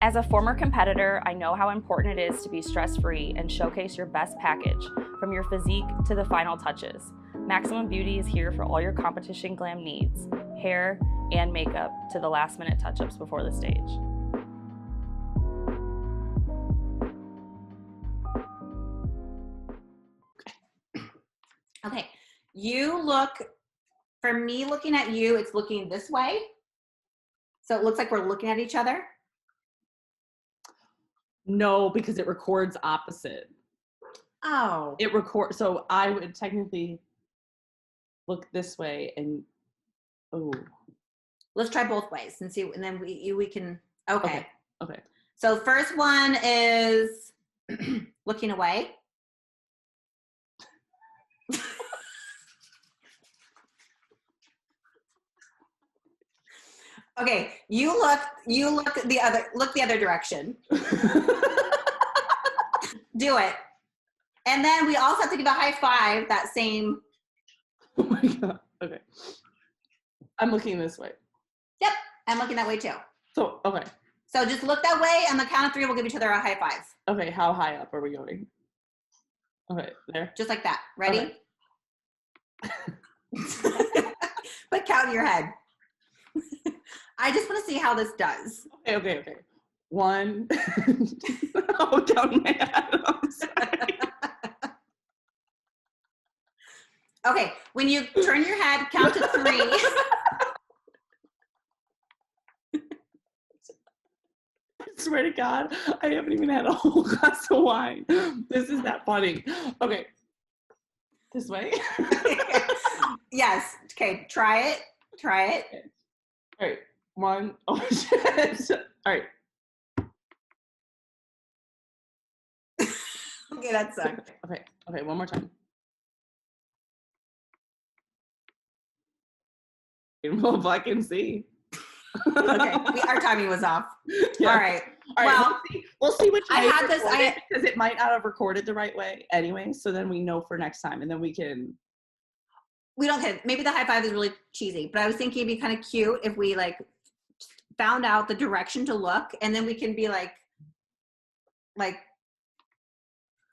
As a former competitor, I know how important it is to be stress-free and showcase your best package, from your physique to the final touches. Maximum Beauty is here for all your competition glam needs, hair and makeup to the last-minute touch-ups before the stage. Okay, you look, for me looking at you, it's looking this way. So it looks like we're looking at each other. No, because it records opposite. Oh. It records, so I would technically look this way and, oh. Let's try both ways and see, and then we can, okay. Okay. So first one is looking away. Okay, you look the other direction. Do it. And then we also have to give a high five, that same. Oh my God. Okay. I'm looking this way. Yep, I'm looking that way too. So, okay. So just look that way, and on the count of 3, we'll give each other a high five. Okay, how high up are we going? Okay, there. Just like that. Ready? Okay. But count in your head. I just want to see how this does. Okay. 1. I'll count my head. I'm sorry. Okay, when you turn your head, count to 3. I swear to God, I haven't even had a whole glass of wine. This is that funny. Okay. This way? Yes. Okay, try it. Okay. All right. 1. Oh, shit. All right. Okay, that sucked. Okay, one more time. Well, if I can see. Okay, our timing was off. Yeah. All right. Well, we'll see which way I had this. because it might not have recorded the right way anyway. So then we know for next time, and then we can. We don't care. Maybe the high five is really cheesy, but I was thinking it'd be kind of cute if we like found out the direction to look, and then we can be like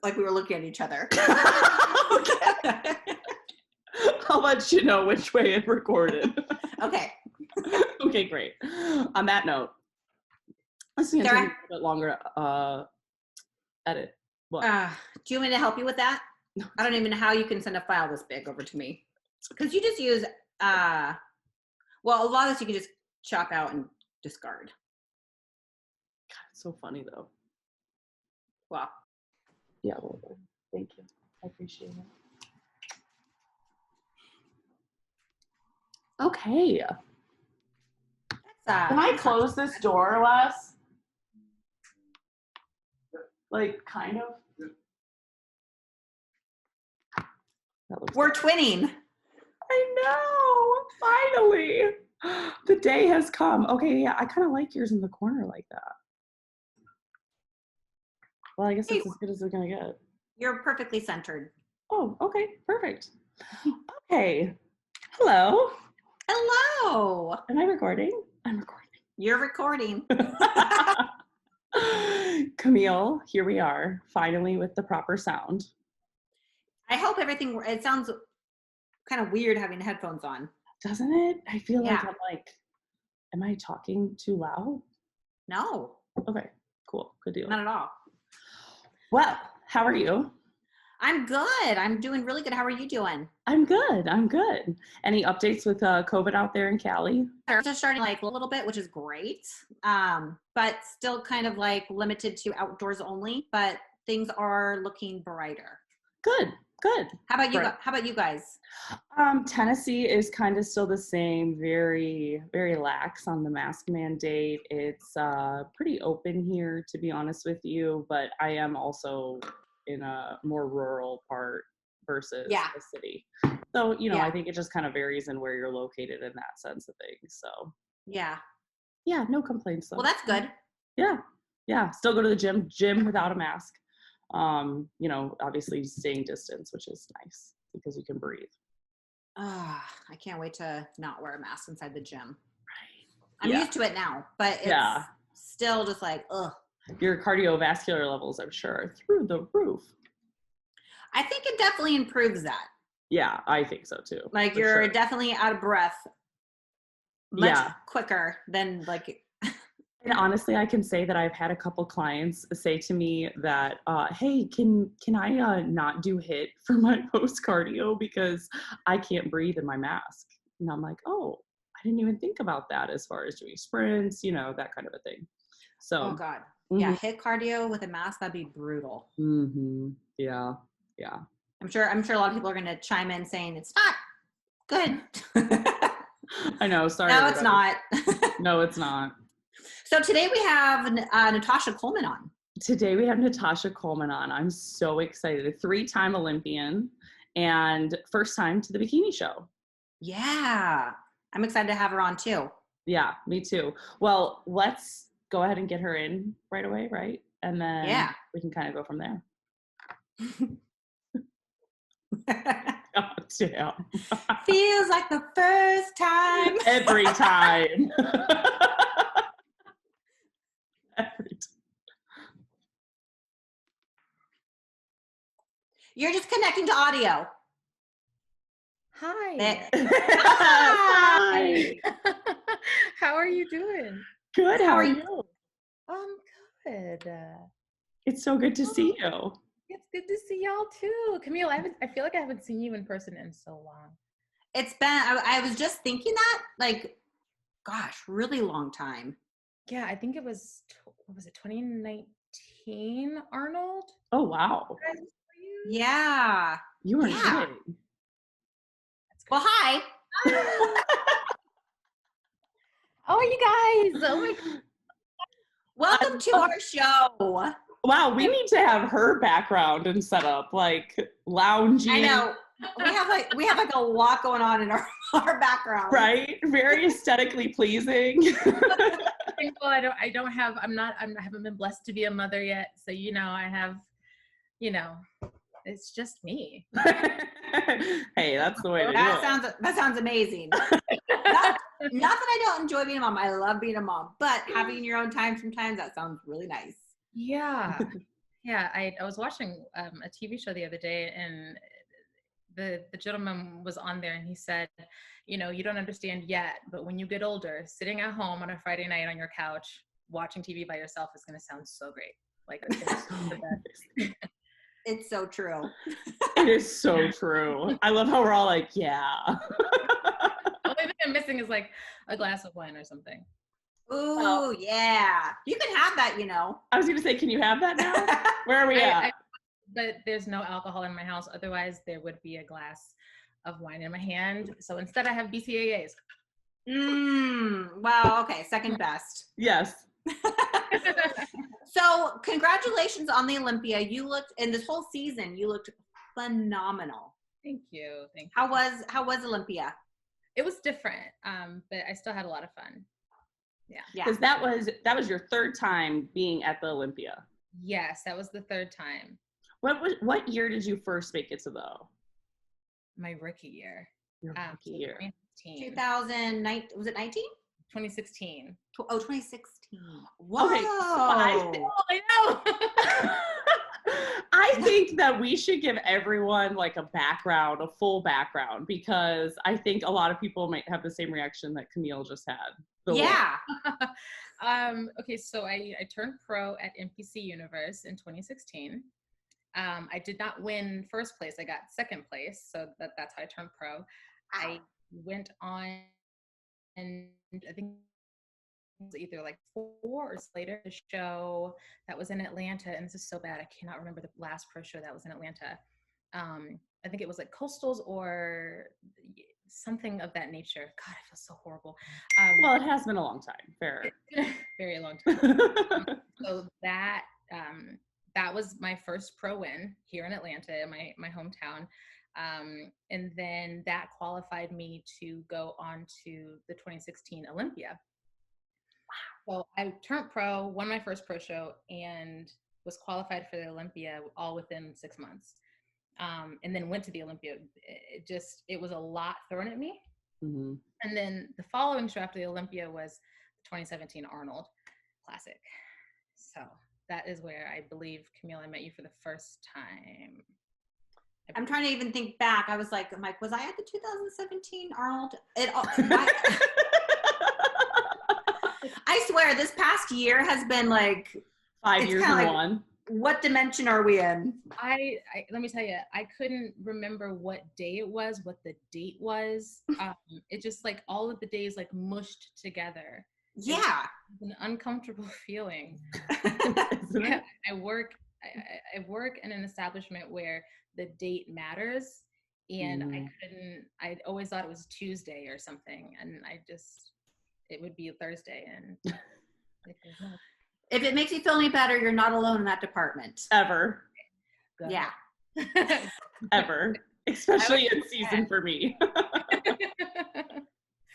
we were looking at each other. I'll let you know which way it recorded. Okay. Okay, great. On that note, let's see. Take a bit longer. Edit. What? Do you want me to help you with that? No. I don't even know how you can send a file this big over to me, because you just use. Well, a lot of this you can just chop out and discard. God, it's so funny though. Wow. Yeah. Well, thank you. I appreciate it. Okay. Can I close this door, Les? Like, kind of? We're twinning. I know. Finally. The day has come. Okay, yeah, I kind of like yours in the corner like that. Well, I guess it's as good as we're going to get. You're perfectly centered. Oh, okay. Perfect. Okay. Hello. Hello. Am I recording? I'm recording. You're recording. Camille, here we are, finally with the proper sound. I hope everything, it sounds kind of weird having headphones on. Doesn't it? I feel like I'm like, am I talking too loud? No. Okay, cool. Good deal. Not at all. Well, how are you? I'm good. I'm doing really good. How are you doing? I'm good. Any updates with COVID out there in Cali? Just starting like a little bit, which is great. But still kind of like limited to outdoors only, but things are looking brighter. Good. How about you? How about you guys? Tennessee is kind of still the same, very, very lax on the mask mandate. It's pretty open here, to be honest with you, but I am also in a more rural part versus the city. So, I think it just kind of varies in where you're located in that sense of things. So yeah, no complaints though. Well, that's good. Yeah. Still go to the gym without a mask. Obviously staying distance, which is nice because you can breathe. I can't wait to not wear a mask inside the gym. Right. I'm used to it now, but it's, still just like, ugh. Your cardiovascular levels, I'm sure, are through the roof. I think it definitely improves that. Yeah, I think so too. Like you're definitely out of breath much quicker than like. And honestly, I can say that I've had a couple clients say to me that, hey, can I not do HIIT for my post cardio because I can't breathe in my mask? And I'm like, oh, I didn't even think about that as far as doing sprints, you know, that kind of a thing. So, oh God. Yeah. HIIT cardio with a mask, that'd be brutal. Yeah. Yeah. I'm sure a lot of people are going to chime in saying it's not good. I know. Sorry. No, everybody. it's not. No, it's not. So today we have Natoshia Coleman on. Today we have Natoshia Coleman on. I'm so excited. A 3-time Olympian and first time to the Bikini Show. Yeah. I'm excited to have her on too. Yeah, me too. Well, let's go ahead and get her in right away, right? And then we can kind of go from there. God damn. Feels like the first time. Every time. Every time. You're just connecting to audio. Hi. Hi. How are you doing? Good. How are you? Good. It's so good to see you. It's good to see y'all too. Camille, I feel like I haven't seen you in person in so long. It's been, I was just thinking that, like, gosh, really long time. Yeah, I think it was, what was it, 2019, Arnold? Oh, wow. Yeah. You were kidding. Well, hi. Oh, you guys. Oh my God. Welcome to our show. Wow, we need to have her background and setup, like lounging. I know. We have like a lot going on in our background. Right? Very aesthetically pleasing. Well, I haven't been blessed to be a mother yet. So, you know, I have, you know, it's just me. Hey, that's the way to do it. That sounds amazing. Not that I don't enjoy being a mom. I love being a mom, but having your own time sometimes, that sounds really nice. Yeah. Yeah. I was watching a TV show the other day, and the gentleman was on there, and he said, you know, you don't understand yet, but when you get older, sitting at home on a Friday night on your couch, watching TV by yourself is going to sound so great. Like, it's the best. It's so true. It is so true. I love how we're all like, yeah. The only thing I'm missing is like a glass of wine or something. Ooh, yeah. You can have that, you know. I was going to say, can you have that now? Where are we at? But there's no alcohol in my house. Otherwise, there would be a glass of wine in my hand. So instead, I have BCAAs. Well, okay. Second best. Yes. So congratulations on the Olympia. You looked, in this whole season, you looked phenomenal. Thank you. Thank you. How was Olympia? It was different, but I still had a lot of fun. Yeah. Because that was your 3rd time being at the Olympia. Yes, that was the 3rd time. What year did you first make it to my rookie year? Your rookie year. 2009, was it 19? 2016. 2016. Whoa. Okay, so I know. I think that we should give everyone like a full background, because I think a lot of people might have the same reaction that Camille just had. Yeah. Okay, so I turned pro at NPC Universe in 2016. I did not win first place. I got 2nd place. So that's how I turned pro. I went on, and I think it was either like 4 or later, the show that was in Atlanta. And this is so bad. I cannot remember the last pro show that was in Atlanta. I think it was like Coastals or something of that nature. God, I feel so horrible. Well, it has been a long time. Fair. Very long time. So that was my first pro win here in Atlanta, in my hometown. And then that qualified me to go on to the 2016 Olympia. Wow. So I turned pro, won my first pro show, and was qualified for the Olympia all within 6 months. And then went to the Olympia. It was a lot thrown at me. Mm-hmm. And then the following show after the Olympia was the 2017 Arnold. Classic. So that is where I believe, Camille, I met you for the first time. I'm trying to even think back. I was like, was I at the 2017 Arnold? I swear this past year has been like 5 years in like, one. What dimension are we in? I let me tell you, I couldn't remember what day it was, what the date was. It just like all of the days like mushed together. Yeah. It's an uncomfortable feeling. Isn't it? I work in an establishment where the date matters, and I always thought it was Tuesday or something, and it would be a Thursday, and if it makes you feel any better, you're not alone in that department. Ever. Yeah. Ever. Especially in season for me.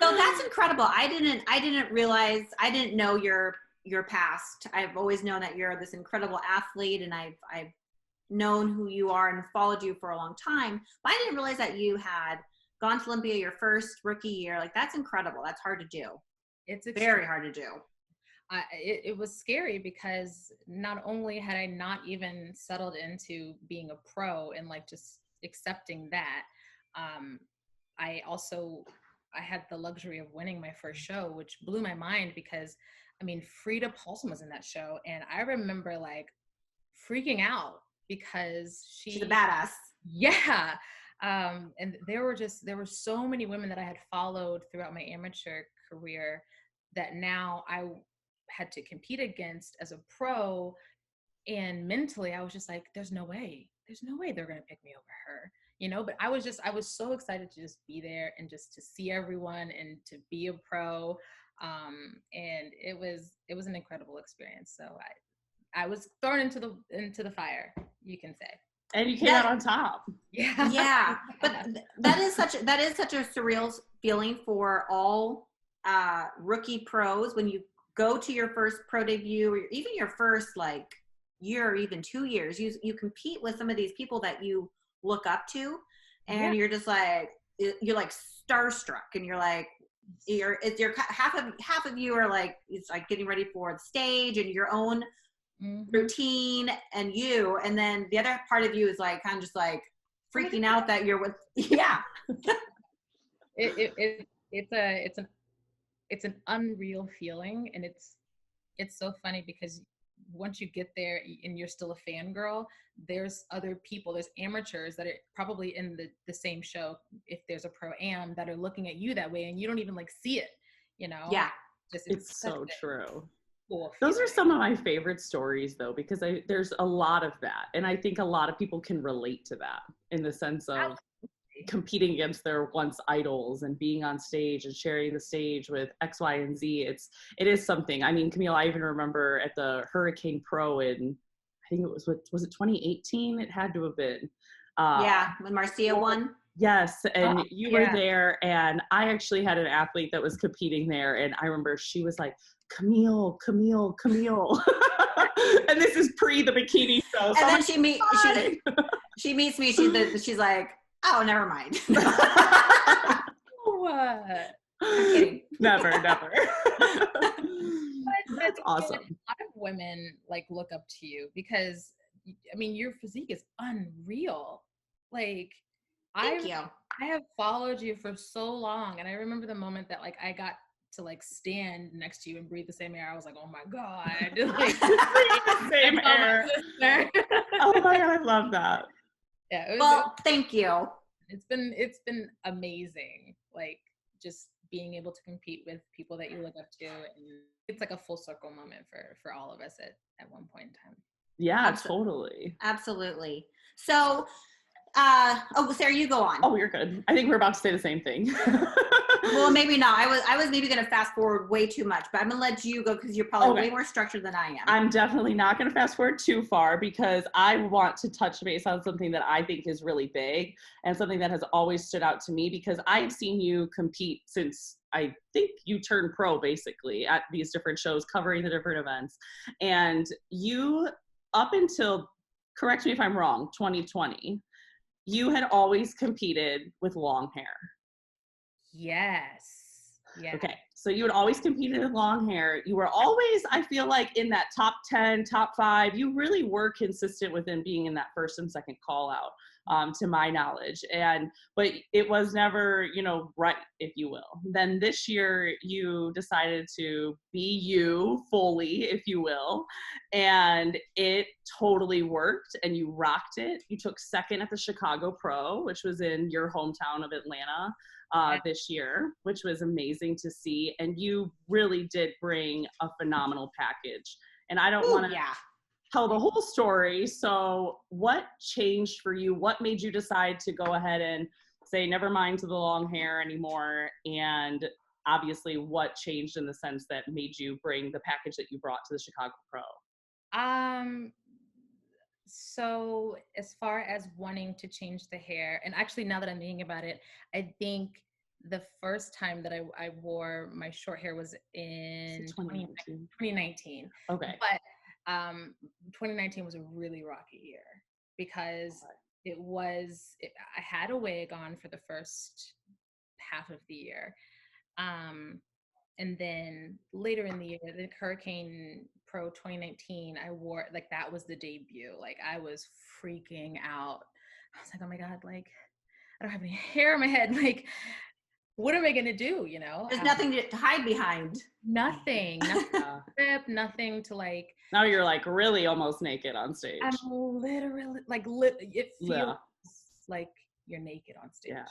So that's incredible. I didn't realize, I didn't know your past. I've always known that you're this incredible athlete, and I've known who you are and followed you for a long time, but I didn't realize that you had gone to Olympia your first rookie year. Like, that's incredible. That's hard to do. It's very hard to do. It was scary because not only had I not even settled into being a pro and like just accepting that, I had the luxury of winning my first show, which blew my mind because, I mean, Frida Paulson was in that show, and I remember like freaking out because she's a badass. Yeah. And there were so many women that I had followed throughout my amateur career that now I had to compete against as a pro, and mentally I was just like, there's no way they're going to pick me over her, you know. But I was so excited to just be there and just to see everyone and to be a pro. And it was an incredible experience. So I was thrown into the fire, you can say. And you came out on top. Yeah. Yeah. But that is such a surreal feeling for all rookie pros when you go to your first pro debut, or even your first like year or even 2 years. You compete with some of these people that you look up to, and you're just like, you're like starstruck, and you're like, half of you are like, it's like getting ready for the stage and your own routine and then the other part of you is like kind of just like freaking out that you're with it's an unreal feeling, and it's so funny because once you get there and you're still a fangirl, there's other people, there's amateurs that are probably in the same show, if there's a pro-am, that are looking at you that way, and you don't even like see it, you know. Yeah. It's so true. Cool. Those are some of my favorite stories though, because there's a lot of that, and I think a lot of people can relate to that in the sense of competing against their once idols and being on stage and sharing the stage with X, Y, and Z. It is something. I mean, Camille, I even remember at the Hurricane Pro in, I think it was it 2018? It had to have been. When Marcia won. Yes, and you were there, and I actually had an athlete that was competing there, and I remember she was like, Camille. And this is pre the Bikini Show. So and then she meets me. She's like, oh, never mind. What? I'm kidding. Never. That's awesome. A lot of women like look up to you because, I mean, your physique is unreal. Like, Thank you. I have followed you for so long, and I remember the moment that like I got to like stand next to you and breathe the same air. I was like, oh my God, like, the same air. Oh my God, I love that. Yeah. Thank you. It's been amazing. Like, just being able to compete with people that you look up to, and it's like a full circle moment for all of us at one point in time. Yeah, totally. Absolutely. So, Sarah, you go on. Oh, you're good. I think we're about to say the same thing. Well, maybe not. I was maybe going to fast forward way too much, but I'm going to let you go because you're probably way more structured than I am. I'm definitely not going to fast forward too far because I want to touch base on something that I think is really big and something that has always stood out to me, because I've seen you compete since I think you turned pro, basically, at these different shows, covering the different events. And you, up until, correct me if I'm wrong, 2020, you had always competed with long hair. Yes. Yeah. Okay. So you would always compete in long hair. You were always, I feel like, in that top 10, top 5. You really were consistent within being in that first and second call out, to my knowledge. But it was never, right, if you will. Then this year you decided to be you fully, if you will. And it totally worked and you rocked it. You took second at the Chicago Pro, which was in your hometown of Atlanta. This year, which was amazing to see. And you really did bring a phenomenal package. And I don't want to tell the whole story. So what changed for you? What made you decide to go ahead and say, never mind to the long hair anymore? And obviously what changed in the sense that made you bring the package that you brought to the Chicago Pro? So as far as wanting to change the hair, and actually now that I'm thinking about it, I think the first time that I wore my short hair was in 2019. Okay. But 2019 was a really rocky year because I had a wig on for the first half of the year. And then later in the year, the Hurricane Pro 2019, I wore, like, that was the debut. Like, I was freaking out. I was like, oh my God, like, I don't have any hair on my head. Like, what am I going to do, There's nothing to hide behind. Nothing nothing to, like. Now you're, like, really almost naked on stage. I'm literally, like, it feels like you're naked on stage. Yeah.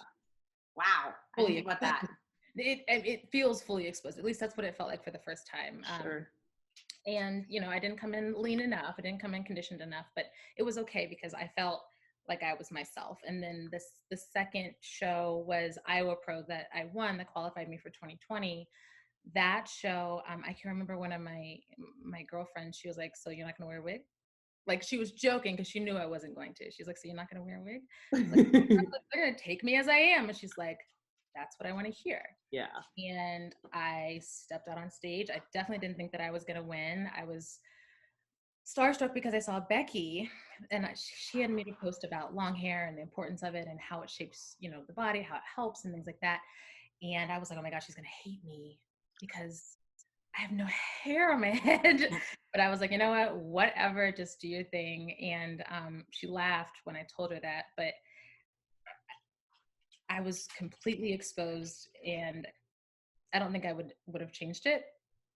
Wow. I didn't think about that. It feels fully exposed. At least that's what it felt like for the first time. Sure. And, I didn't come in lean enough. I didn't come in conditioned enough, but it was okay because I felt like I was myself. And then the second show was Iowa Pro that I won, that qualified me for 2020. That show, I can remember one of my girlfriends, she was like, so you're not going to wear a wig? Like, she was joking because she knew I wasn't going to. She's like, so you're not going to wear a wig? I was like, they're going to take me as I am. And she's like, that's what I want to hear. Yeah. And I stepped out on stage. I definitely didn't think that I was going to win. I was starstruck because I saw Becky, and she had made a post about long hair and the importance of it and how it shapes, the body, how it helps and things like that. And I was like, oh my gosh, she's going to hate me because I have no hair on my head. But I was like, you know what, whatever, just do your thing. And she laughed when I told her that, but I was completely exposed, and I don't think I would have changed it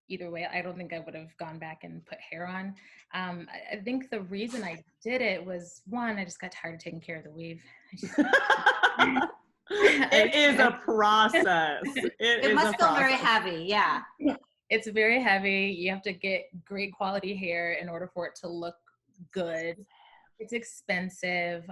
either way. I don't think I would have gone back and put hair on. I think the reason I did it was, one, I just got tired of taking care of the weave. It is a process. It must feel very heavy. Yeah. It's very heavy. You have to get great quality hair in order for it to look good. It's expensive.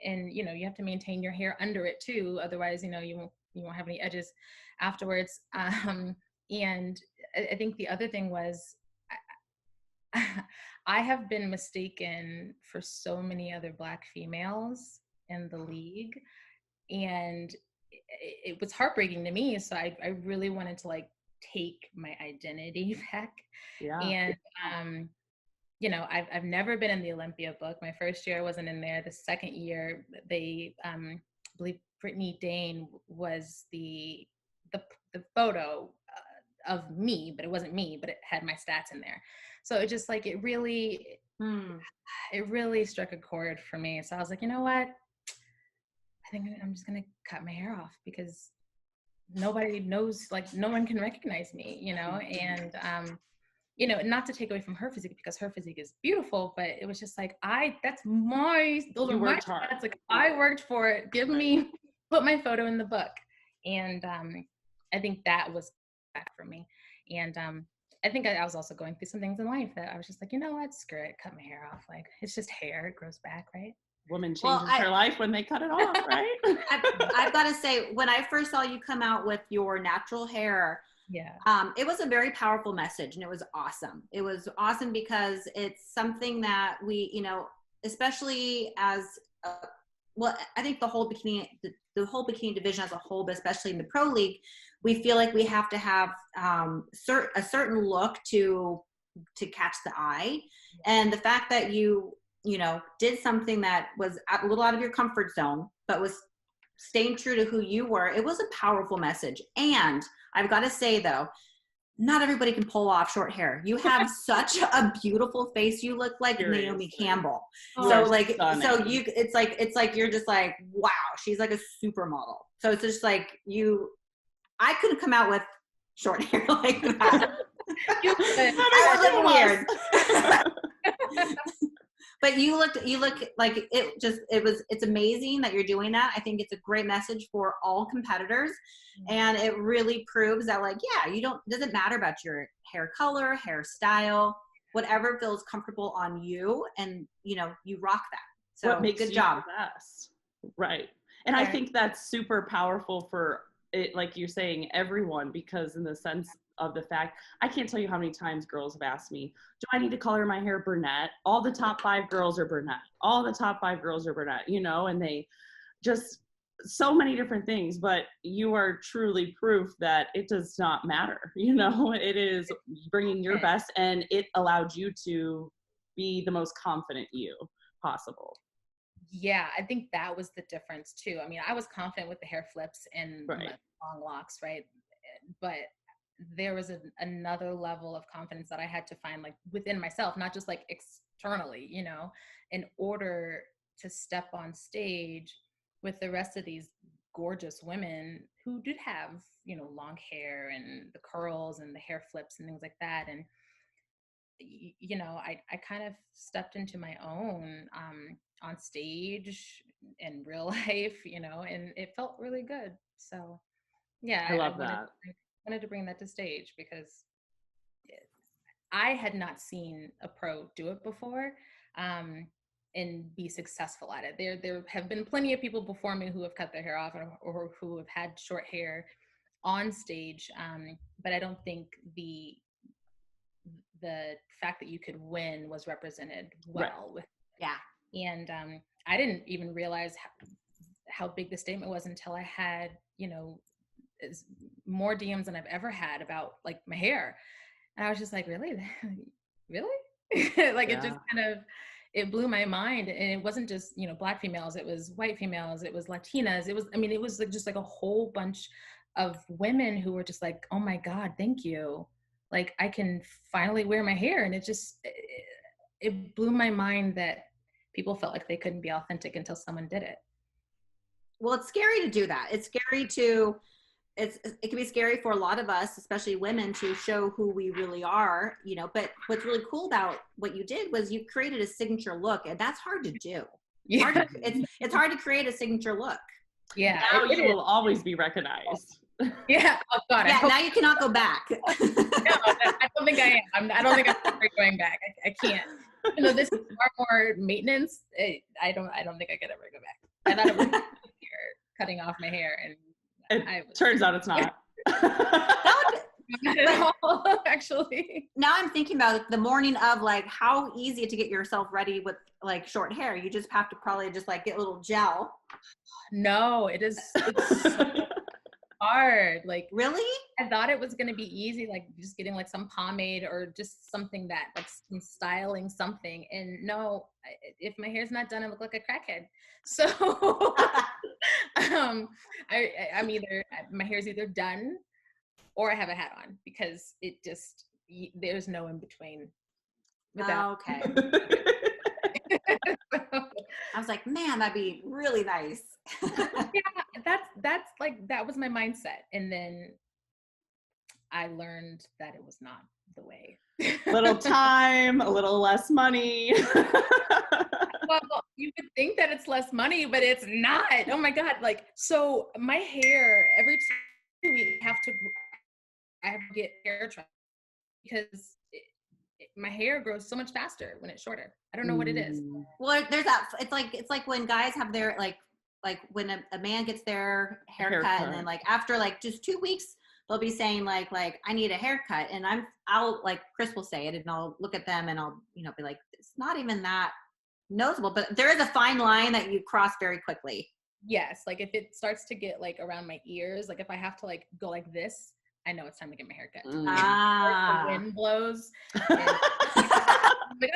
And you have to maintain your hair under it too. Otherwise, you won't have any edges afterwards. And I think the other thing was, I have been mistaken for so many other Black females in the league, and it was heartbreaking to me. So I really wanted to, like, take my identity back. Yeah. And I've never been in the Olympia book. My first year I wasn't in there. The second year, they I believe Brittany Dane was the photo of me, but it wasn't me, but it had my stats in there. So it just, like, it really struck a chord for me. So I was like, you know what? I think I'm just going to cut my hair off because nobody knows, like, no one can recognize me, and, not to take away from her physique because her physique is beautiful, but it was just like, those are my stats. Like, I worked for it. Put my photo in the book. And I think that was back for me. And I think I was also going through some things in life that I was just like, you know what, screw it, cut my hair off. Like, it's just hair, it grows back, right? Woman changes her life when they cut it off, right? I've got to say, when I first saw you come out with your natural hair, it was a very powerful message, and it was awesome. It was awesome because it's something that we, especially as I think the whole bikini division as a whole, but especially in the pro league, we feel like we have to have a certain look to catch the eye. And the fact that you did something that was a little out of your comfort zone, but was staying true to who you were. It was a powerful message. And I've got to say though, not everybody can pull off short hair. You have such a beautiful face. You look like Seriously. Naomi Campbell. Oh, So like, stunning. so you, it's like, you're just like, wow, she's like a supermodel. So it's just like I couldn't come out with short hair like that. I look weird. But you look like it's amazing that you're doing that. I think it's a great message for all competitors. And it really proves that like, yeah, it doesn't matter about your hair color, hairstyle, whatever feels comfortable on you. And you rock that. So what makes good you job. the best. Right. And I think that's super powerful for it, like you're saying, everyone, because in the sense of the fact, I can't tell you how many times girls have asked me, do I need to color my hair brunette? All the top 5 girls are brunette. All the top 5 girls are brunette, and they just, so many different things, but you are truly proof that it does not matter. It is bringing your best, and it allowed you to be the most confident you possible. Yeah, I think that was the difference too. I mean, I was confident with the hair flips and Right. my long locks, right? But there was another level of confidence that I had to find like within myself, not just like externally, in order to step on stage with the rest of these gorgeous women who did have, long hair and the curls and the hair flips and things like that. And, I kind of stepped into my own on stage in real life, and it felt really good. So yeah, I love that. wanted to bring that to stage because I had not seen a pro do it before and be successful at it. There have been plenty of people before me who have cut their hair off or who have had short hair on stage, but I don't think the fact that you could win was represented well. Right. Yeah. And I didn't even realize how big the statement was until I had, more DMs than I've ever had about like my hair. And I was just like, really? Really? Like, yeah. It just it blew my mind. And it wasn't just, Black females, it was white females, it was Latinas. It was like just like a whole bunch of women who were just like, oh my God, thank you. Like I can finally wear my hair. And it blew my mind that people felt like they couldn't be authentic until someone did it. Well, it's scary to do that. It's scary it can be scary for a lot of us, especially women, to show who we really are, but what's really cool about what you did was you created a signature look, and that's hard to do. Yeah. It's hard to create a signature look. Yeah. Now you will always be recognized. Yeah. Oh God. Yeah. Now you cannot go back. No, I don't think I am. I don't think I'm ever going back. I can't. This is far more maintenance. I don't think I could ever go back. I thought it was cutting off my hair, and turns out it's not. Not at all, actually. Now I'm thinking about the morning of like how easy to get yourself ready with like short hair. You just have to probably just like get a little gel. No, it's so hard. Like, really? I thought it was going to be easy, like just getting like some pomade or just something that like some styling something. And no, if my hair's not done, I look like a crackhead. So I'm either, my hair's either done or I have a hat on, because it just, there's no in between. Okay. I was like, man, that'd be really nice. Yeah, that's like, that was my mindset. And then I learned that it was not the way. Little time, a little less money. Well, you would think that it's less money, but it's not. Oh my God. Like, so my hair, every 2 weeks I have to get hair trimmed because my hair grows so much faster when it's shorter. I don't know what it is. Well, there's that. It's like when guys have their like when a man gets their haircut, and then like after like just 2 weeks, they'll be saying like I need a haircut, and I'll like Chris will say it, and I'll look at them and I'll be like, it's not even that noticeable, but there is a fine line that you cross very quickly. Yes, like if it starts to get like around my ears, like if I have to like go like this, I know it's time to get my hair cut. The wind blows. And like,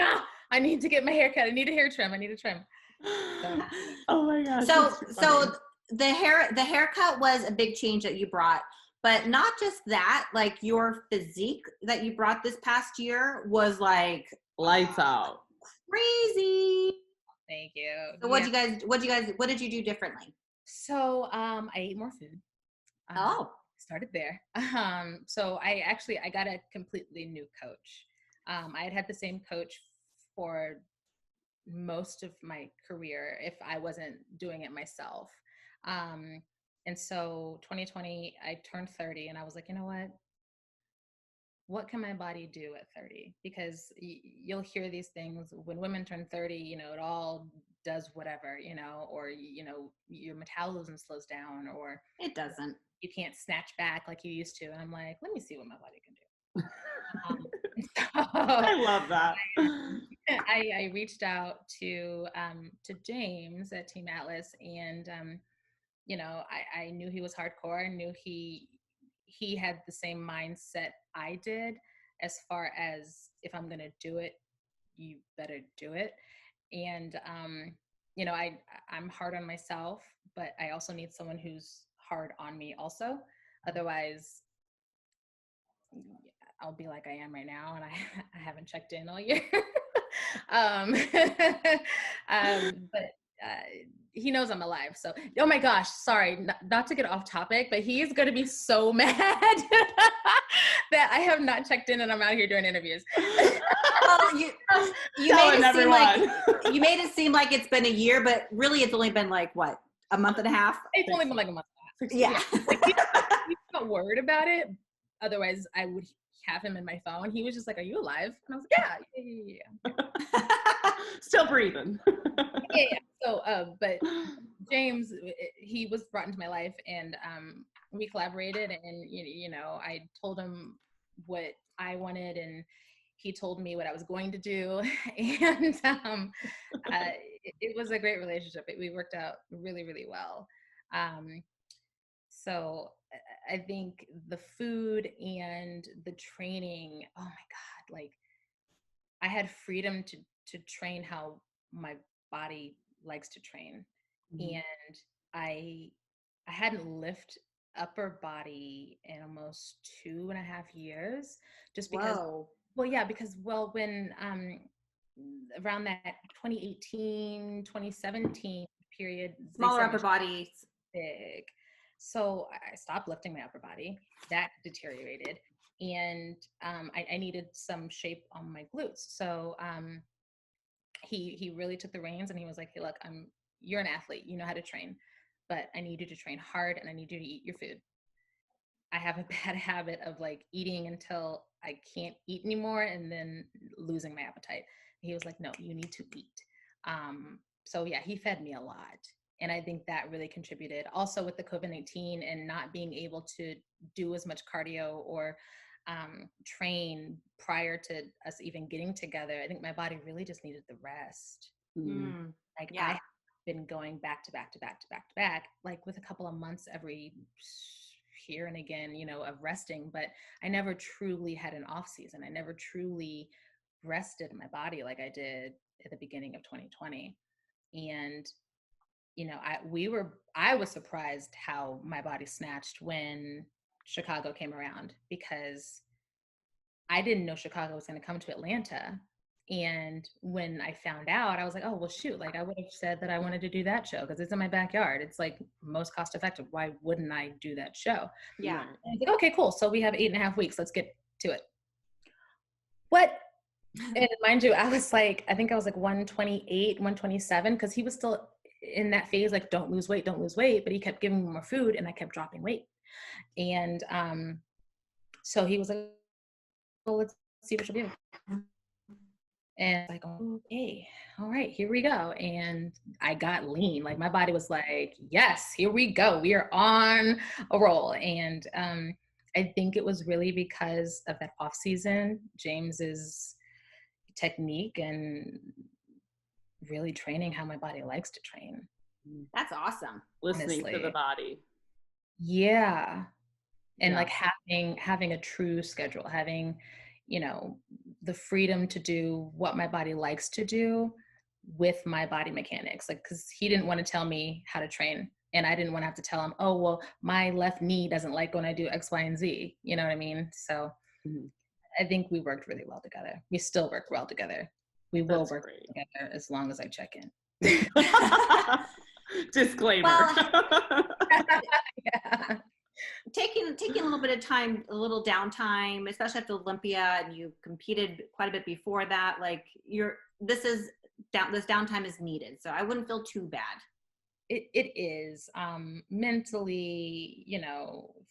I need to get my hair cut. I need a hair trim. I need a trim. So. Oh my gosh. So the haircut was a big change that you brought, but not just that, like your physique that you brought this past year was like lights out. Crazy. Thank you. So what did you do differently? So I ate more food. Started there. So I got a completely new coach. I had the same coach for most of my career if I wasn't doing it myself. And so 2020, I turned 30 and I was like, you know what can my body do at 30? Because you'll hear these things when women turn 30, it all does whatever, or, your metabolism slows down, or it doesn't. You can't snatch back like you used to. And I'm like, let me see what my body can do. I love that. I reached out to James at Team Atlas, and I knew he was hardcore. I knew he had the same mindset I did, as far as if I'm gonna do it, you better do it. And I'm hard on myself, but I also need someone who's hard on me also. Otherwise, I'll be like I am right now, and I haven't checked in all year. But he knows I'm alive. So, oh my gosh, sorry, not to get off topic, but he is going to be so mad that I have not checked in and I'm out here doing interviews. Well, you made it seem like it's been a year, but really it's only been like what, a month and a half? It's only been like a month and a half. Yeah. Like, he's not worried about it. Otherwise, I would have him in my phone. He was just like, "Are you alive?" And I was like, "Yeah." Still breathing. Yeah. So, but James, he was brought into my life, and we collaborated. And I told him what I wanted, and he told me what I was going to do, and it was a great relationship. We worked out really, really well. So I think the food and the training, oh my God, like I had freedom to train how my body likes to train. Mm-hmm. And I hadn't lifted upper body in almost 2.5 years, just because, Whoa. When around that 2018, 2017 period, smaller upper body, big. So I stopped lifting my upper body. That deteriorated. And I needed some shape on my glutes. So he really took the reins, and he was like, "Hey, look, you're an athlete. You know how to train, but I need you to train hard, and I need you to eat your food. I have a bad habit of like eating until I can't eat anymore and then losing my appetite." He was like, "No, you need to eat." So yeah, he fed me a lot. And I think that really contributed. Also with the COVID-19 and not being able to do as much cardio or train prior to us even getting together, I think my body really just needed the rest. Mm. Like yeah. I've been going back to back, like with a couple of months every here and again, of resting, but I never truly had an off season. I never truly rested my body like I did at the beginning of 2020. And I was surprised how my body snatched when Chicago came around, because I didn't know Chicago was going to come to Atlanta. And when I found out, I was like, oh, well, shoot, like I would have said that I wanted to do that show because it's in my backyard. It's like most cost effective. Why wouldn't I do that show? Yeah. And I was like, okay, cool. So we have 8.5 weeks. Let's get to it. What? And mind you, I think I was like 128, 127, because he was still in that phase, like don't lose weight, but he kept giving me more food and I kept dropping weight. And so he was like, well, let's see what you do. And like, okay, all right, here we go. And I got lean. Like my body was like, yes, here we go. We are on a roll. And I think it was really because of that off season, James's technique and really training how my body likes to train. That's awesome. Listening to the body. Yeah. And like having a true schedule, having, the freedom to do what my body likes to do with my body mechanics. Like, cause he didn't want to tell me how to train And I didn't want to have to tell him, oh, well, my left knee doesn't like when I do X, Y, and Z. You know what I mean? So I think we worked really well together. We still work well together. We will work together as long as I check in. Disclaimer. Well, Yeah. taking a little bit of time, a little downtime, especially after Olympia, and you competed quite a bit before that. Like this downtime is needed, so I wouldn't feel too bad. It is mentally,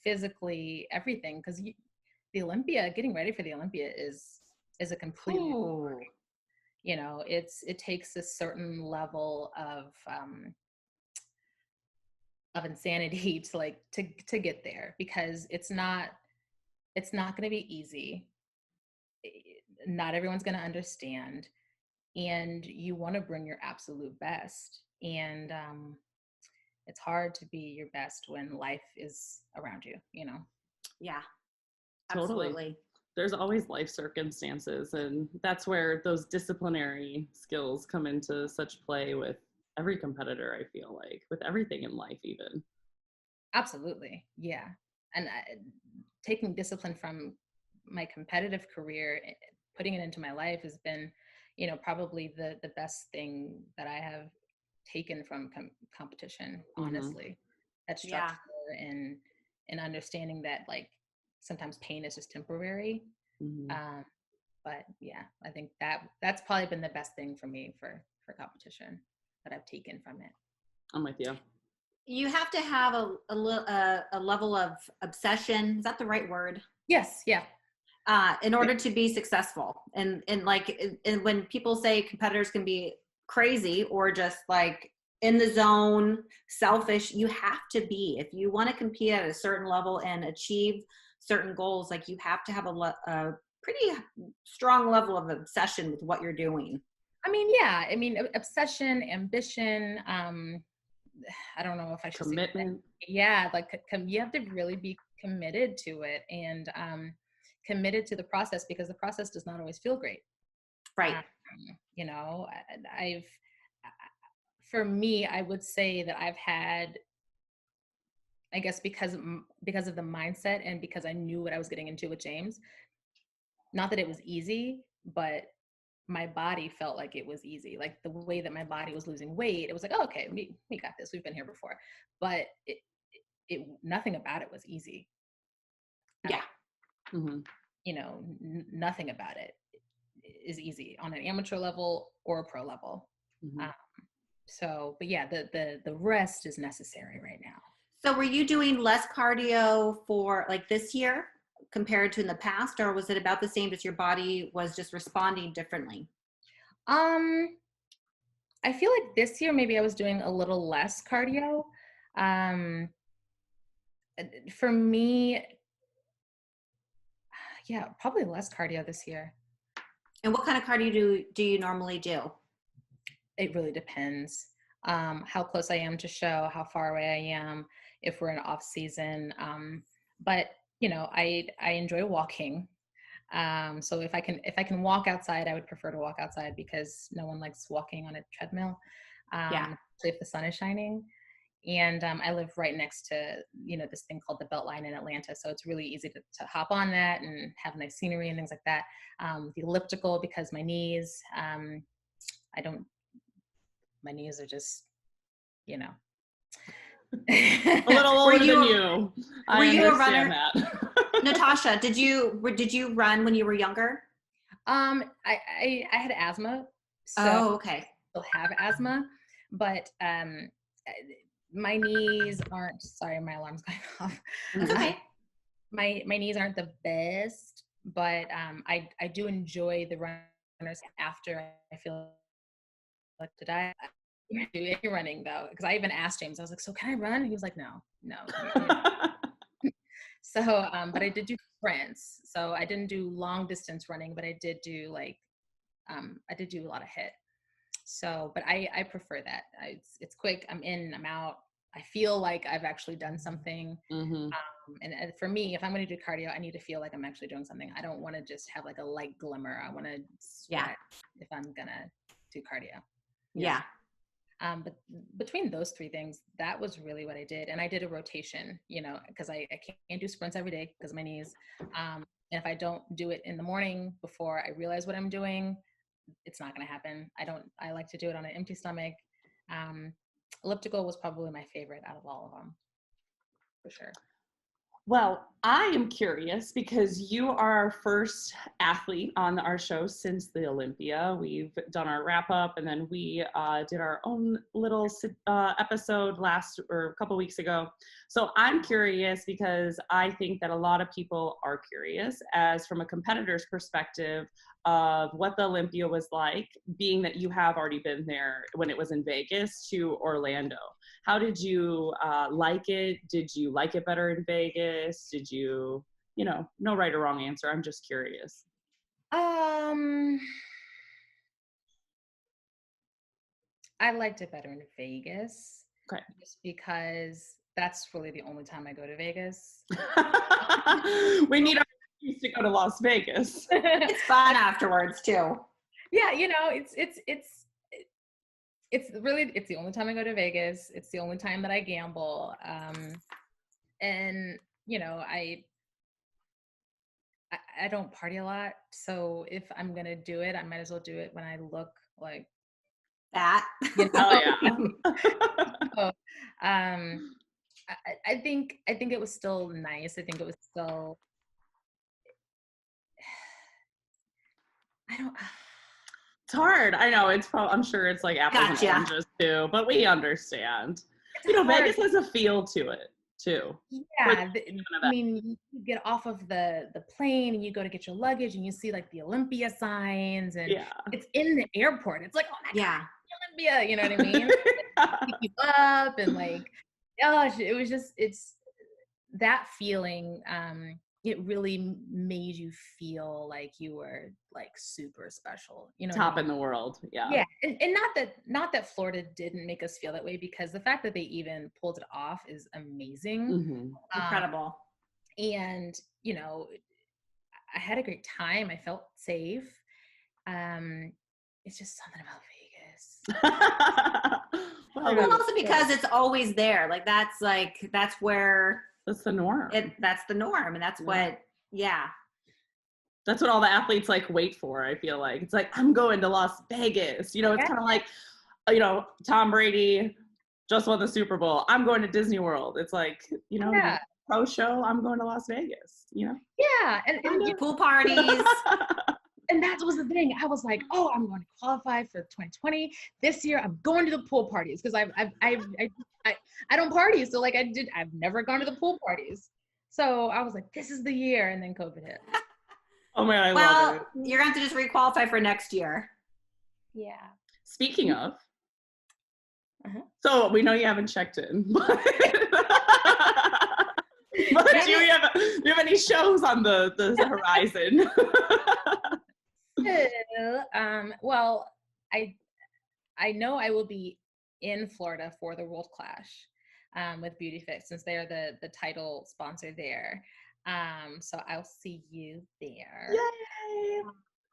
physically, everything, because the Olympia, getting ready for the Olympia is a completely it takes a certain level of insanity to get there, because it's not going to be easy. Not everyone's going to understand, and you want to bring your absolute best, and it's hard to be your best when life is around you. Yeah, Totally. absolutely. There's always life circumstances, and that's where those disciplinary skills come into such play with every competitor, I feel like, with everything in life even. Absolutely. Yeah. And taking discipline from my competitive career, putting it into my life has been, probably the best thing that I have taken from competition, honestly. That structure and understanding that, like, sometimes pain is just temporary. But yeah, I think that's probably been the best thing for me for competition that I've taken from it. I'm with you. You have to have a level of obsession. Is that the right word? Yes. Yeah. In order to be successful. And when people say competitors can be crazy or just like in the zone, selfish, you have to be. If you want to compete at a certain level and achieve certain goals, like, you have to have a pretty strong level of obsession with what you're doing. Obsession, ambition, I don't know if I should commitment. Yeah, like you have to really be committed to it, and committed to the process, because the process does not always feel great. Right. For me, I would say that I've had, I guess, because of the mindset and because I knew what I was getting into with James, not that it was easy, but my body felt like it was easy. Like the way that my body was losing weight, it was like, oh, okay, we got this. We've been here before. But it nothing about it was easy. Yeah. Nothing about it is easy on an amateur level or a pro level. But yeah, the rest is necessary right now. So were you doing less cardio for like this year compared to in the past, or was it about the same, just your body was just responding differently? I feel like this year maybe I was doing a little less cardio. For me, yeah, probably less cardio this year. And what kind of cardio do you normally do? It really depends. How close I am to show, how far away I am, if we're in off season. But I enjoy walking. So if I can walk outside, I would prefer to walk outside, because no one likes walking on a treadmill. Especially if the sun is shining. And I live right next to, this thing called the Beltline in Atlanta. So it's really easy to hop on that and have nice scenery and things like that. The elliptical, because my knees, my knees are just, a little older than you. Were you a runner? Natasha, did you run when you were younger? I had asthma. So okay. I still have asthma, but my knees aren't, sorry, my alarm's going off. That's okay. My knees aren't the best, but I do enjoy the runners after I feel like to die. You're running though, because I even asked James, I was like, so can I run? He was like, no. So, but I did do sprints. So I didn't do long distance running, but I did do I did do a lot of HIIT. So, but I prefer that. It's quick. I'm in, I'm out. I feel like I've actually done something. And for me, if I'm going to do cardio, I need to feel like I'm actually doing something. I don't want to just have like a light glimmer. I want to sweat if I'm going to do cardio. Yeah. But between those three things, that was really what I did. And I did a rotation, you know, because I can't do sprints every day because of my knees. And if I don't do it in the morning before I realize what I'm doing, it's not going to happen. I like to do it on an empty stomach. Elliptical was probably my favorite out of all of them, for sure. Well, I am curious because you are our first athlete on our show since the Olympia. We've done our wrap up, and then we did our own little episode a couple weeks ago. So I'm curious because I think that a lot of people are curious as from a competitor's perspective of what the Olympia was like, being that you have already been there when it was in Vegas to Orlando. How did you like it? Did you like it better in Vegas? Did you, no right or wrong answer. I'm just curious. I liked it better in Vegas. Okay. Just because that's really the only time I go to Vegas. We need our excuse to go to Las Vegas. It's fun afterwards too. Yeah, it's the only time I go to Vegas. It's the only time that I gamble. And I don't party a lot. So if I'm going to do it, I might as well do it when I look like that. Oh yeah. So, I think it was still nice. I think it was still, It's hard. I know I'm sure it's like apples and oranges too, but we understand. Vegas has a feel to it too. Yeah. I mean, you get off of the plane and you go to get your luggage and you see like the Olympia signs and it's in the airport. It's like, oh my God, Olympia, you know what I mean? Pick you up and like, gosh, it's that feeling. It really made you feel like you were like super special, top in the world. Yeah. And not that Florida didn't make us feel that way, because the fact that they even pulled it off is amazing. Mm-hmm. Incredible. And, I had a great time. I felt safe. It's just something about Vegas. Well, also because it's always there. Like that's where that's the norm. That's the norm. And that's what, that's what all the athletes like wait for. I feel like it's like, I'm going to Las Vegas. It's kind of like, Tom Brady just won the Super Bowl. I'm going to Disney World. It's like, pro show, I'm going to Las Vegas, Yeah. And pool parties. And that was the thing. I was like, oh, I'm going to qualify for 2020. This year, I'm going to the pool parties because I don't party. So like I've never gone to the pool parties. So I was like, this is the year. And then COVID hit. Oh man, I love it. You're going to have to just requalify for next year. Yeah. Speaking of, so we know you haven't checked in, but do you have any shows on the horizon? Well, I know I will be in Florida for the World Clash with Beauty Fix, since they're the title sponsor there. So I'll see you there. Yay! I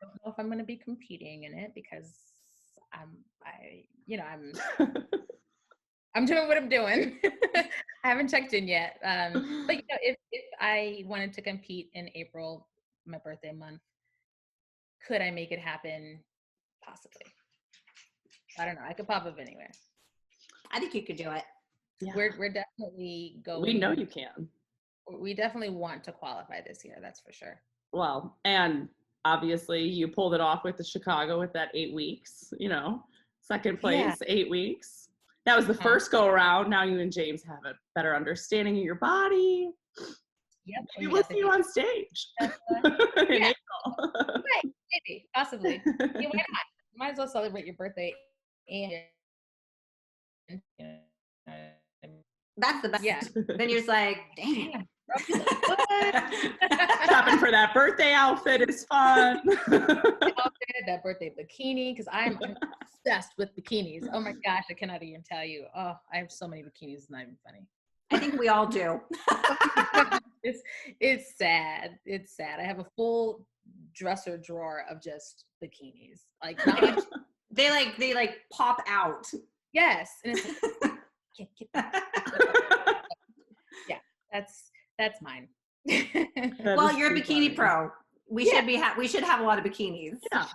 don't know if I'm going to be competing in it because I'm doing what I'm doing. I haven't checked in yet. But if I wanted to compete in April, my birthday month, could I make it happen? Possibly. I don't know. I could pop up anywhere. I think you could do it. Yeah. We're definitely going. We know you can. We definitely want to qualify this year. That's for sure. Well, and obviously you pulled it off with the Chicago with that 8 weeks, second place, 8 weeks. That was the first go around. Now you and James have a better understanding of your body. Yep. Maybe we'll see you on stage. In April. Right. Maybe. Possibly. Why not? Might as well celebrate your birthday and that's the best. Yeah. Then you're just like, damn. Shopping for that birthday outfit is fun. That birthday bikini, because I'm obsessed with bikinis. Oh my gosh, I cannot even tell you. Oh, I have so many bikinis, it's not even funny. I think we all do. It's sad. It's sad. I have a full dresser drawer of just bikinis. Like not they pop out. Yes. And it's like, yeah, that's mine. Well, you're a bikini pro. We Yeah. we should have a lot of bikinis. Yeah.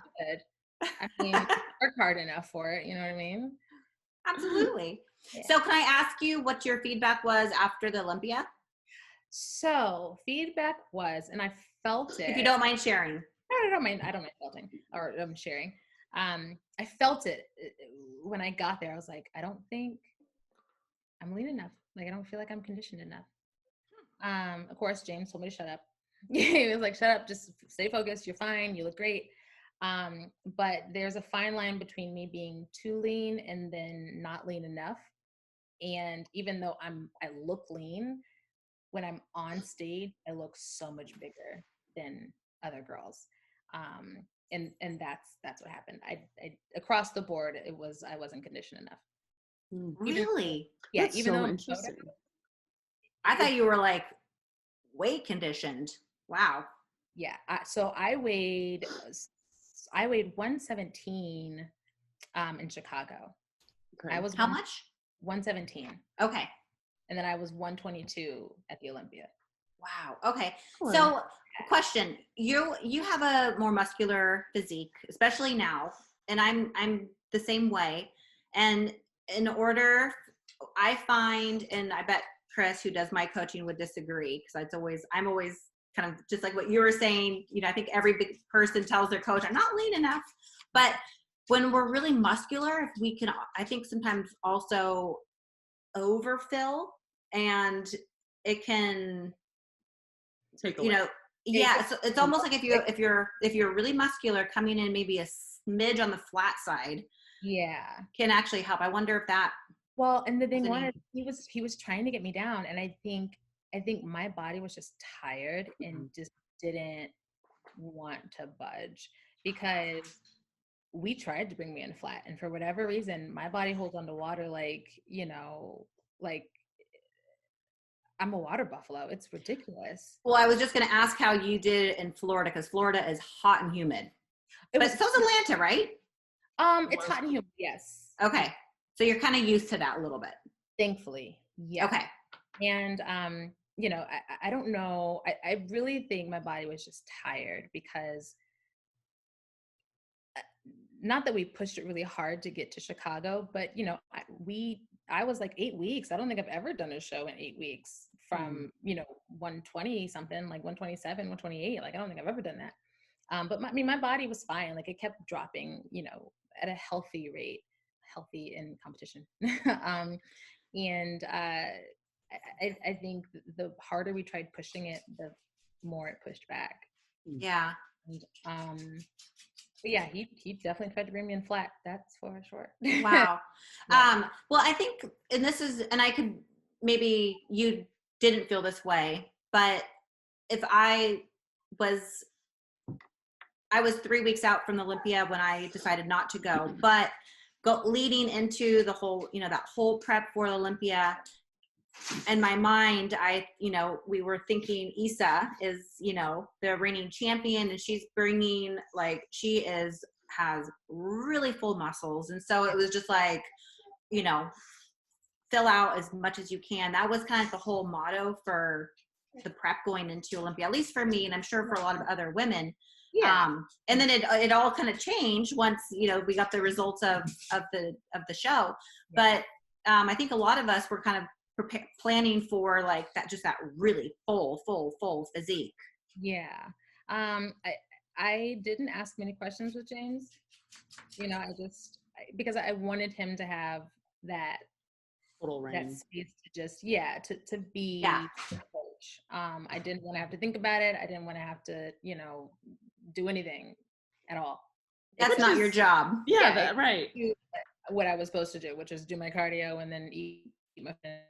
I mean, work hard enough for it. You know what I mean? Absolutely. Yeah. So can I ask you what your feedback was after the Olympia? So feedback was, and I felt it. If you don't mind sharing. I don't mind felting or sharing. I felt it when I got there. I was like, I don't think I'm lean enough. Like, I don't feel like I'm conditioned enough. Of course, James told me to shut up. He was like, shut up, just stay focused. You're fine. You look great. But there's a fine line between me being too lean and then not lean enough. And even though I look lean, when I'm on stage, I look so much bigger than other girls. And that's what happened. I across the board, I wasn't conditioned enough. Really? Yeah, That's even so though interesting. I thought you were like weight conditioned. Wow. yeah. So I weighed 117 in Chicago. Okay. I was How much? 117, Okay. and then I was 122 at the Olympia. Wow. Okay. Cool. So, question: you have a more muscular physique, especially now, and I'm the same way. And in order, I find, and I bet Chris, who does my coaching, would disagree because I'm always kind of just like what you were saying. You know, I think every big person tells their coach, "I'm not lean enough," but when we're really muscular, if we can, I think sometimes also overfill, and it can, Take you away. know, yeah. So it's almost like if you're really muscular, coming in maybe a smidge on the flat side, Yeah. can actually help. I wonder if that. Well, and the thing Wasn't was, he was trying to get me down, and I think my body was just tired and just didn't want to budge, because we tried to bring me in flat, and for whatever reason, my body holds onto water like, you know, like I'm a water buffalo. It's ridiculous. Well, I was just going to ask how you did it in Florida, because Florida is hot and humid. But so's Atlanta, right? It's hot and humid, yes. Okay. So you're kind of used to that a little bit. Thankfully. Yeah. Okay. And you know, I don't know. I really think my body was just tired, because not that we pushed it really hard to get to Chicago, but you know, I was like 8 weeks. I don't think I've ever done a show in 8 weeks from, you know, 120 something, like 127, 128. Like, I don't think I've ever done that. But my body was fine. Like, it kept dropping, you know, at a healthy rate, healthy in competition. And I think the harder we tried pushing it, the more it pushed back. Yeah. And, but yeah, he definitely tried to bring me in flat. That's for sure. Wow. Yeah. Well, I think, and this is, and I could, maybe you didn't feel this way, but if I was 3 weeks out from the Olympia when I decided not to go, but leading into the whole, you know, that whole prep for the Olympia, in my mind, we were thinking Issa is, you know, the reigning champion, and she's bringing, like, has really full muscles. And so it was just like, you know, fill out as much as you can. That was kind of the whole motto for the prep going into Olympia, at least for me, and I'm sure for a lot of other women. Yeah. And then it all kind of changed once, you know, we got the results of the show. But I think a lot of us were kind of planning for like that, just that really full physique. Yeah. I didn't ask many questions with James. You know, because I wanted him to have that Total reign. that space to just, to be the coach. I didn't want to have to think about it. I didn't want to have to, you know, do anything at all. That's not your job. Yeah, right. Do what I was supposed to do, which is do my cardio and then eat my food.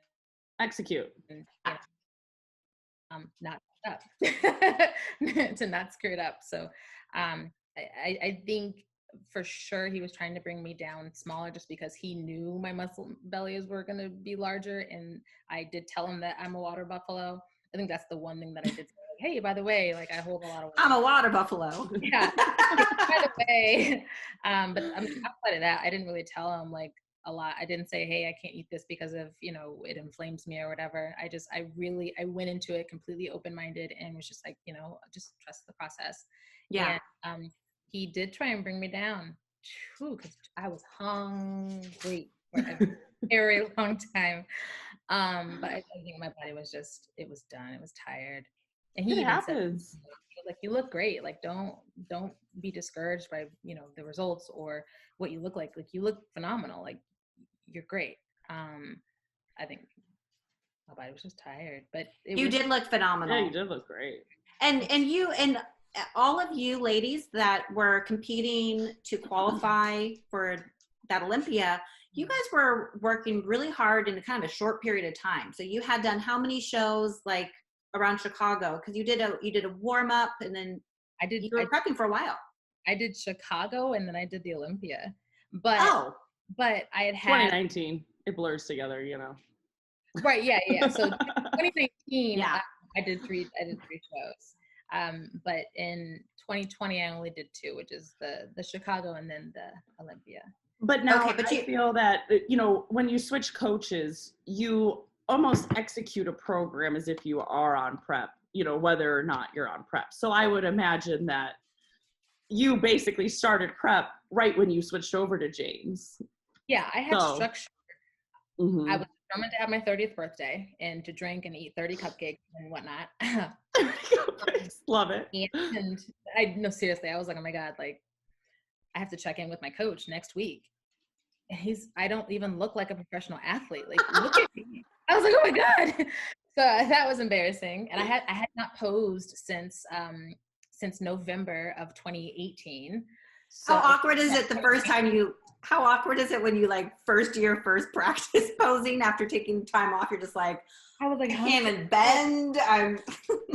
Execute. And, you know, not up to not screw it up. So I think for sure he was trying to bring me down smaller, just because he knew my muscle bellies were going to be larger. And I did tell him that I'm a water buffalo. I think that's the one thing that I did say, like, hey, by the way, like, I hold a lot of weight. I'm a water buffalo. Yeah. By the way. But outside of that, I didn't really tell him, like, a lot. I didn't say, hey, I can't eat this because of, it inflames me or whatever. I went into it completely open-minded and was just like, just trust the process. Yeah. And he did try and bring me down, because I was hungry for a very long time. But I think my body was it was done. It was tired. And he It even happens. said, like, you look great. Like, don't be discouraged by, the results or what you look like. Like, you look phenomenal. Like, you're great. I think my body was just tired, but You did look phenomenal. Yeah, you did look great. And all of you ladies that were competing to qualify for that Olympia, you guys were working really hard in kind of a short period of time. So you had done how many shows, like, around Chicago? Because you did a warm up, and then you were prepping for a while. I did Chicago, and then I did the Olympia. But I had 2019. It blurs together, Right. Yeah. So 2019, yeah. I did three shows. But in 2020, I only did 2, which is the Chicago and then the Olympia. But now I feel that, when you switch coaches, you almost execute a program as if you are on prep, whether or not you're on prep. So I would imagine that you basically started prep right when you switched over to James. Yeah, I had structure. Mm-hmm. I was determined to have my 30th birthday and to drink and eat 30 cupcakes and whatnot. Love it. And no, seriously, I was like, oh my God, like, I have to check in with my coach next week. And I don't even look like a professional athlete. Like, look at me. I was like, oh my God. So that was embarrassing. And I had not posed since November of 2018. So how awkward is it how awkward is it when you, like, first practice posing after taking time off? You're just like, I was like, I can't even bend. I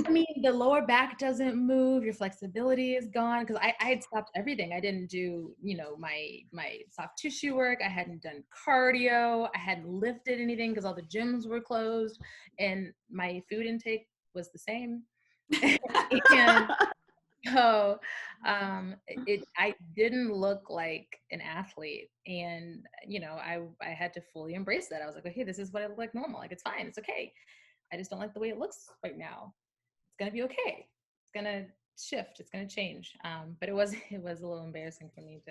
mean, the lower back doesn't move. Your flexibility is gone. Because I had stopped everything. I didn't do, my soft tissue work. I hadn't done cardio. I hadn't lifted anything because all the gyms were closed. And my food intake was the same. And so I didn't look like an athlete. And, I had to fully embrace that. I was like, okay, this is what I look like normal. Like, it's fine. It's okay. I just don't like the way it looks right now. It's going to be okay. It's going to shift. It's going to change. But it was a little embarrassing for me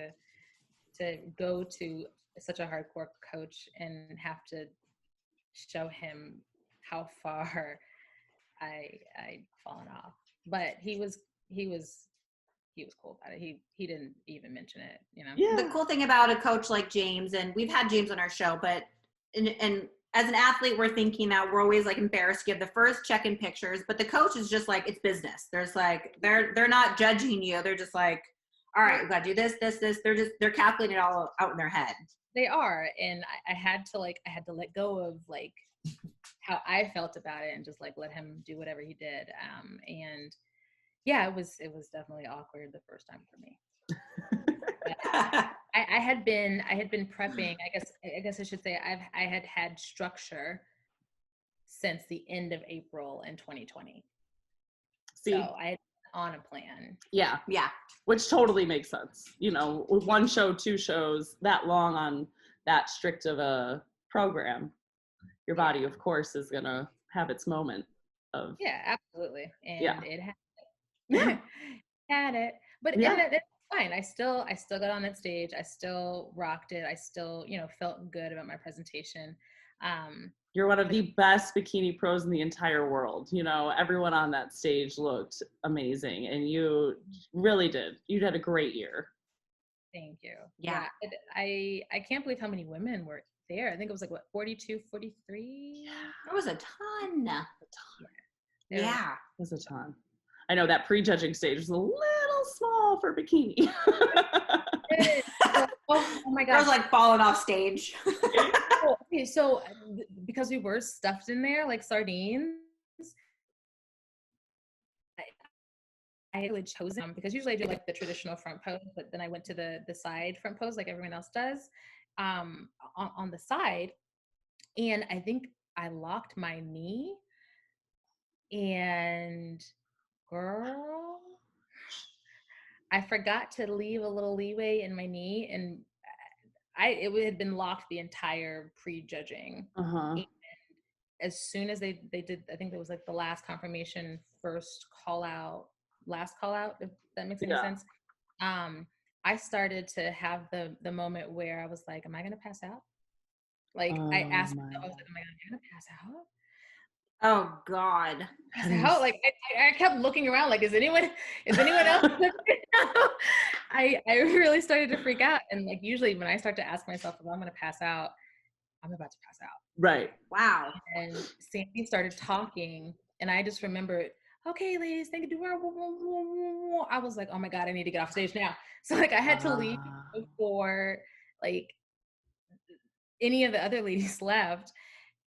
to go to such a hardcore coach and have to show him how far I'd fallen off. But he was cool about it. He didn't even mention it, Yeah. The cool thing about a coach like James, and we've had James on our show, but and as an athlete, we're thinking that we're always, like, embarrassed to give the first check-in pictures, but the coach is just like, it's business. There's, like, they're not judging you. They're just like, all right, we got to do this. They're calculating it all out in their head. They are. And I had to let go of, like, how I felt about it and just, like, let him do whatever he did. And yeah, it was definitely awkward the first time for me. I had been prepping. I guess I should say I had structure since the end of April in 2020. See, so I had on a plan. Yeah, which totally makes sense. With 1 show, 2 shows, that long on that strict of a program, your body, of course, is gonna have its moment of. Yeah, absolutely, and it had. Yeah. Had it, but it's fine. I still got on that stage. I still rocked it. I still, felt good about my presentation. You're one of the best bikini pros in the entire world. Everyone on that stage looked amazing, and you really did. You had a great year. Thank you. Yeah. I can't believe how many women were there. I think it was like, what, 42, 43? Yeah. There was a ton. Yeah. It was a ton. I know that prejudging stage was a little small for bikini. Oh my God. I was like falling off stage. Okay, so because we were stuffed in there like sardines, I had chosen, because usually I do like the traditional front pose, but then I went to the side front pose like everyone else does, on the side. And I think I locked my knee, and girl, I forgot to leave a little leeway in my knee, and it had been locked the entire pre-judging. Uh-huh. And as soon as they did, I think that was like the last confirmation, last call out, if that makes any sense. I started to have the moment where I was like, am I going to pass out? Like I asked myself, I was like, am I going to pass out? Oh God. Pass out? Like I kept looking around like, is anyone else? I really started to freak out. And like, usually when I start to ask myself if I'm going to pass out, I'm about to pass out. Right. Wow. And Sandy started talking, and I just remembered, okay, ladies, thank you. I was like, oh my God, I need to get off stage now. So like I had to leave before like any of the other ladies left.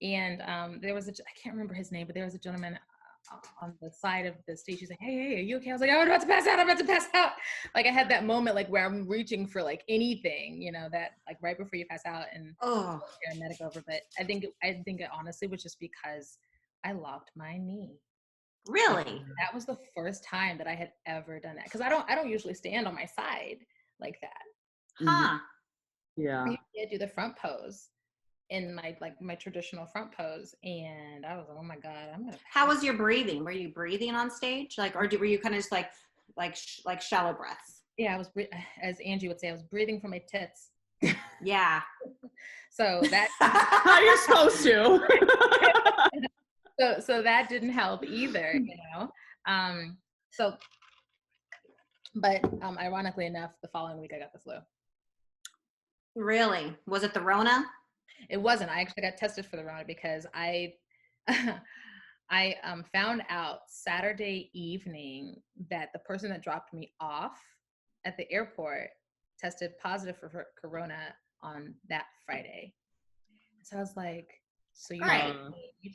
And there was I can't remember his name, but there was a gentleman on the side of the stage. He's like, hey, are you okay? I was like, I'm about to pass out. Like I had that moment like where I'm reaching for like anything, you know, that like right before you pass out and paramedic over. But I think it honestly was just because I locked my knee. Really? That was the first time that I had ever done that. Because I don't usually stand on my side like that. Huh. Yeah. I usually do the front pose in my traditional front pose, and I was like, oh my God, I'm gonna. How was your breathing? Were you breathing on stage, like, or were you kind of just like shallow breaths? Yeah, I was, as Angie would say, I was breathing from my tits. Yeah. So that how you're supposed to. so that didn't help either, you know. But ironically enough, the following week I got the flu. Really? Was it the Rona? It wasn't. I actually got tested for the Rona because I found out Saturday evening that the person that dropped me off at the airport tested positive for Corona on that Friday. So I was like, so you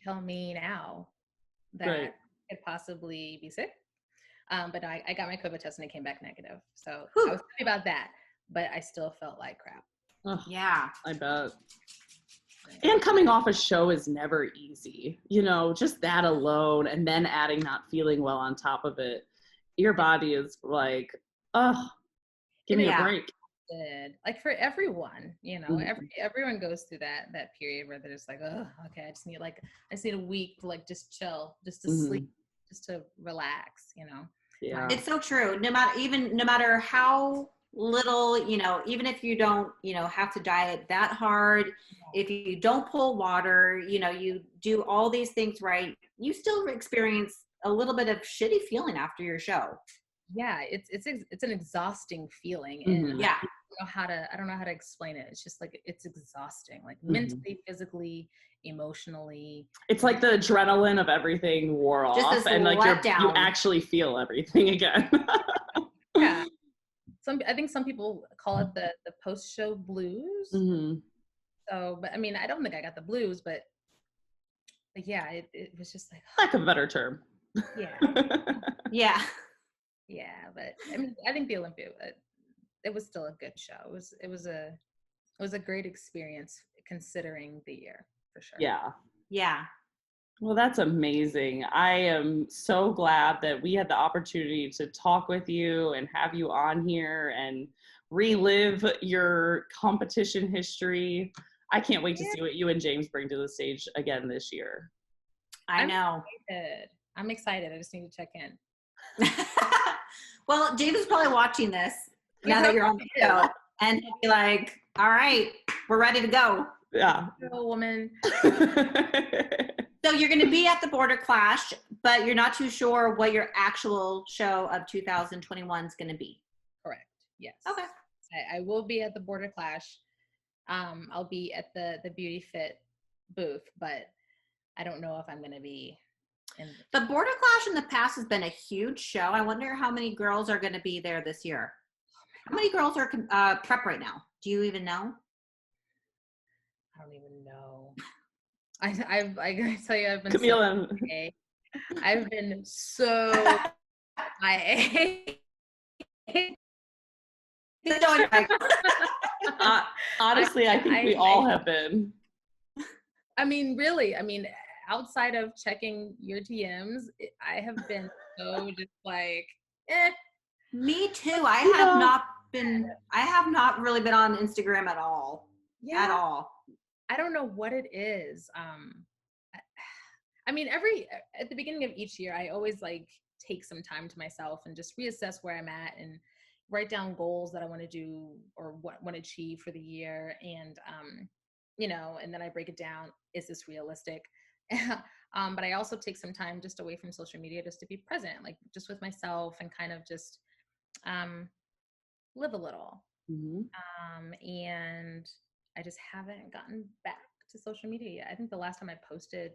tell me now that I could possibly be sick? But I got my COVID test and it came back negative. So I was happy about that, but I still felt like crap. Yeah. I bet. And coming off a show is never easy, you know, just that alone, and then adding not feeling well on top of it. Your body is like, give me a break. Like for everyone, you know, everyone goes through that period where they're just like, oh, okay, I just need a week to like just chill, just to sleep, just to relax, you know. Yeah, it's so true. No matter how little, you know, even if you don't, you know, have to diet that hard, if you don't pull water, you know, you do all these things right, you still experience a little bit of shitty feeling after your show. Yeah, it's an exhausting feeling, and I don't know how to explain it. It's just like it's exhausting, like mentally, physically, emotionally. It's like the adrenaline of everything wore off, and like you actually feel everything again. Yeah. I think some people call it the post-show blues. So, but I mean, I don't think I got the blues, but yeah, it was just like lack of a better term. Yeah. Yeah, but I mean, I think the Olympia, it was still a good show. It was a great experience considering the year, for sure. Yeah. Well, that's amazing. I am so glad that we had the opportunity to talk with you and have you on here and relive your competition history. I can't wait to see what you and James bring to the stage again this year. I know. I'm excited. I just need to check in. Well, James is probably watching this now that you're on the show, and he'll be like, all right, we're ready to go. Yeah. Girl, woman. So you're going to be at the Border Clash, but you're not too sure what your actual show of 2021 is going to be. Correct. Yes. Okay. I will be at the Border Clash. I'll be at the Beauty Fit booth, but I don't know if I'm going to be in the Border Clash in the past has been a huge show. I wonder how many girls are going to be there this year. How many girls are prep right now? Do you even know? I don't even know. I gotta tell you, I've been Camille. I've been so honestly, I think we all have been. I mean, really, outside of checking your DMs, I have been so just like, Me too. I have not have not really been on Instagram at all. Yeah. At all. I don't know what it is. I mean, at the beginning of each year, I always like take some time to myself and just reassess where I'm at and write down goals that I want to do or what want to achieve for the year. And, you know, and then I break it down. Is this realistic? But I also take some time just away from social media just to be present, like just with myself and kind of just live a little. And I just haven't gotten back to social media yet. I think the last time I posted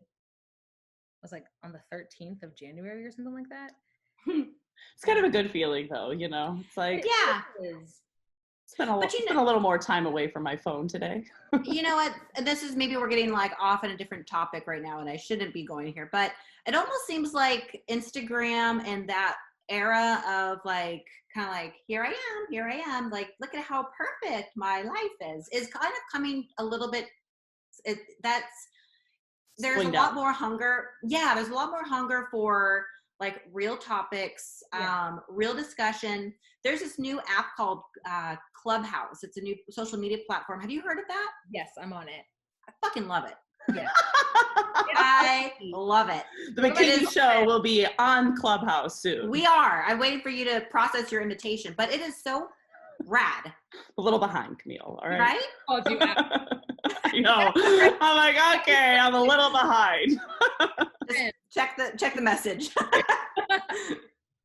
was like on the 13th of January or something like that. It's kind of a good feeling though, you know, it's like, yeah, spent a little more time away from my phone today. You know what? This is maybe we're getting like off on a different topic right now and I shouldn't be going here, but it almost seems like Instagram and that era of like, kind of like, here I am, like, look at how perfect my life is kind of coming a little bit, there's a lot more hunger. Yeah, there's a lot more hunger for like real topics, real discussion. There's this new app called Clubhouse. It's a new social media platform. Have you heard of that? Yes, I'm on it. I fucking love it. Yeah. I love it. The Bikini Show will be on Clubhouse soon. We are. I'm waiting for you to process your invitation, but it is so rad. A little behind, Camille. All right. Right? Oh, do you No. I'm like, okay, I'm a little behind. Just check the message.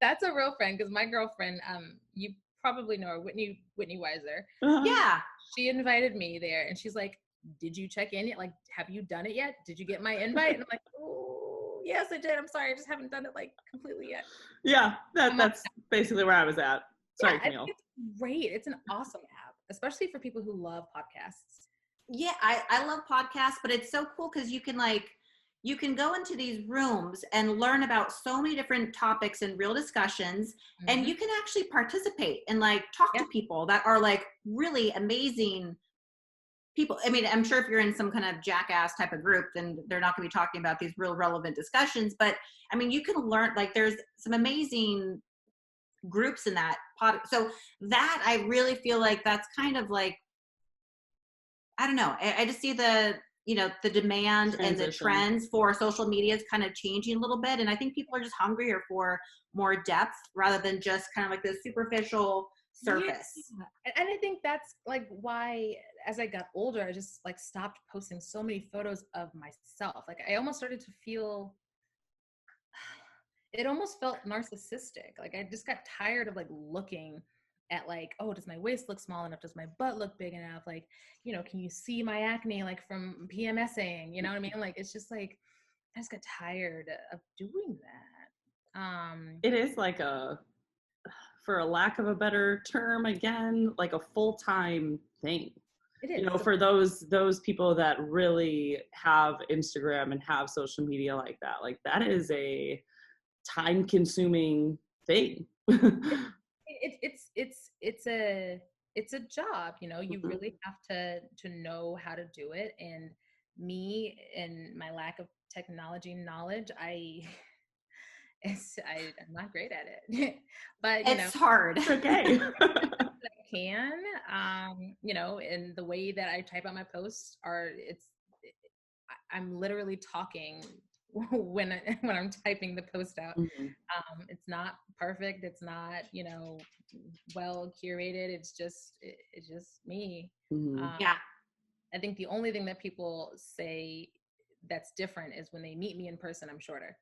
That's a real friend because my girlfriend, you probably know her, Whitney Weiser. Yeah. She invited me there and she's like, did you check in yet? Like, have you done it yet? Did you get my invite? And I'm like, oh, yes, I did. I'm sorry. I just haven't done it like completely yet. Yeah, that's basically where I was at. Sorry, Camille. It's great. It's an awesome app, especially for people who love podcasts. Yeah, I love podcasts, but it's so cool because you can go into these rooms and learn about so many different topics and real discussions, and you can actually participate and like talk to people that are like really amazing people. I mean, I'm sure if you're in some kind of jackass type of group, then they're not going to be talking about these real relevant discussions. But I mean, you can learn, like there's some amazing groups in that pod. So that I really feel like that's kind of like, I don't know. I just see the demand and the trends for social media is kind of changing a little bit. And I think people are just hungrier for more depth rather than just kind of like the superficial surface. Yeah. And I think that's like why, as I got older, I just like stopped posting so many photos of myself. Like I almost started to feel, it almost felt narcissistic. Like I just got tired of like looking at like, oh, does my waist look small enough? Does my butt look big enough? Like, you know, can you see my acne like from PMSing? You know what I mean? Like, it's just like, I just got tired of doing that. It is like for a lack of a better term, again, like a full-time thing. It is. You know, for those people that really have Instagram and have social media like that is a time-consuming thing. It's a job, you know. You really have to know how to do it. And me and my lack of technology knowledge, I'm not great at it. But it's hard. It's okay. I can, you know, and the way that I type out my posts I'm literally talking when I'm typing the post out. It's not perfect. It's not, you know, well curated. It's just me. Yeah. I think the only thing that people say that's different is when they meet me in person, I'm shorter.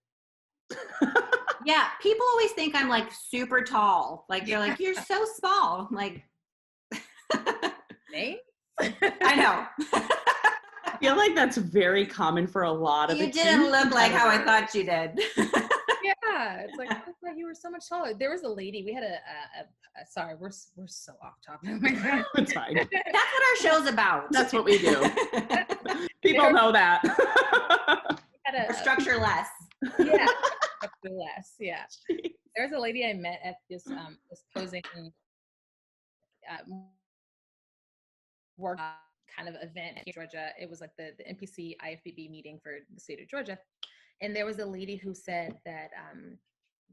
Yeah. People always think I'm like super tall. Like they're like, you're so small. I'm like, Thanks. I know. I feel like that's very common for a lot of you didn't look like how I thought you did. Yeah, it's like, I thought you were so much taller. There was a lady, we had sorry, we're so off topic. It's fine. That's what our show's about. That's what we do. People know that. Or structure less. Yeah, structure less. Yeah. There was a lady I met at this posing work kind of event in Georgia. It was like the NPC IFBB meeting for the state of Georgia. And there was a lady who said that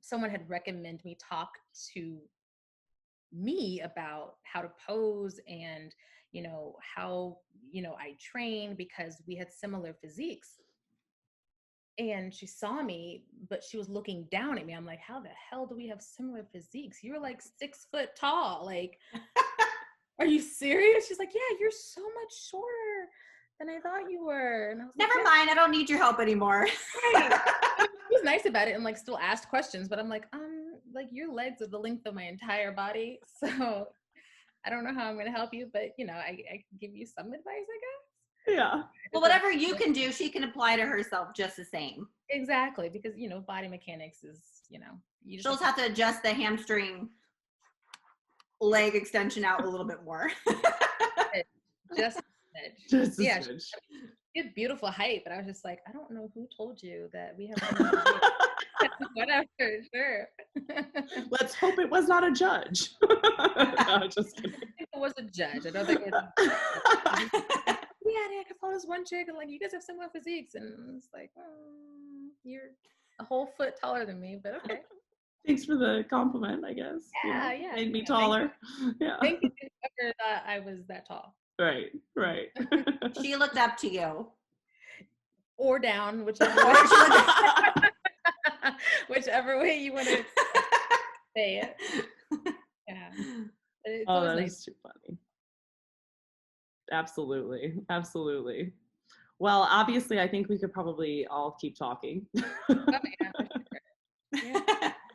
someone had recommended me talk to me about how to pose and, you know, how, you know, I train, because we had similar physiques. And she saw me, but she was looking down at me. I'm like, how the hell do we have similar physiques? You're like 6 foot tall. Like, are you serious? She's like, yeah, you're so much shorter than I thought you were. And I was like, Never mind, I don't need your help anymore. right. He was nice about it and like still asked questions, but I'm like your legs are the length of my entire body. So I don't know how I'm gonna help you, but you know, I can give you some advice, I guess. Yeah. Well, whatever you can do, she can apply to herself just the same. Exactly, because you know, body mechanics is, you know, you She'll just have to adjust the hamstring leg extension out a little bit more. just Just yeah, a smidge. she had beautiful height, but I was just like, I don't know who told you that we have whatever, sure. Let's hope it was not a judge. No, just kidding. I think it was a judge. I don't think it was yeah, I follow this one chick and like, you guys have similar physiques, and it's like, you're a whole foot taller than me, but okay. Thanks for the compliment, I guess. Yeah, You know, yeah. Made me taller. Yeah. Thank you whoever thought I was that tall. Right, right. She looked up to you. Or down, whichever whichever way you want to say it. Yeah. But it's Oh, always that nice. is too funny. Absolutely, absolutely. Well, obviously, I think we could probably all keep talking. Oh, yeah, for sure. Yeah.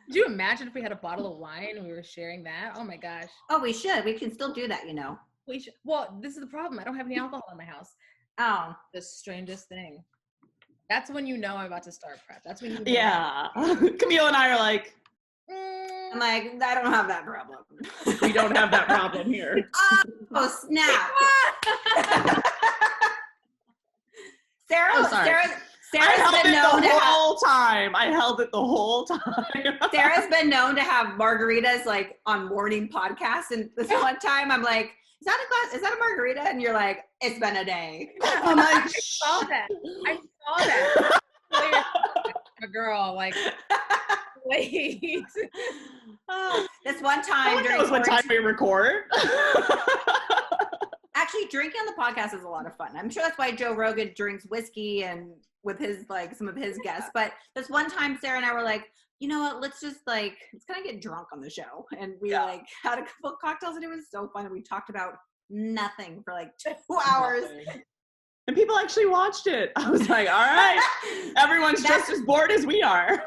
Could you imagine if we had a bottle of wine and we were sharing that? Oh my gosh. Oh, we should. We can still do that, you know. We should. Well, this is the problem. I don't have any alcohol in my house. Oh. The strangest thing. That's when you know I'm about to start prep. That's when you know. Yeah. Camille and I are like, I'm like, I don't have that problem. we don't have that problem here. Oh, snap. Sarah, Oh, sorry. Sarah's I held been known it to the have, whole time. I held it the whole time. Sarah's been known to have margaritas like on morning podcasts. And this one time I'm like, is that a glass? Is that a margarita? And you're like, it's been a day. I'm like, I saw that. I saw that. A girl, like, wait. Oh, this one no time one during knows what time quarantine- we record. Actually, drinking on the podcast is a lot of fun. I'm sure that's why Joe Rogan drinks whiskey and with his, like, some of his guests. But this one time, Sarah and I were like, you know what, let's kind of get drunk on the show. And we like had a couple of cocktails and it was so fun. And we talked about nothing for like 2 hours. And people actually watched it. I was like, all right, everyone's just as bored as we are.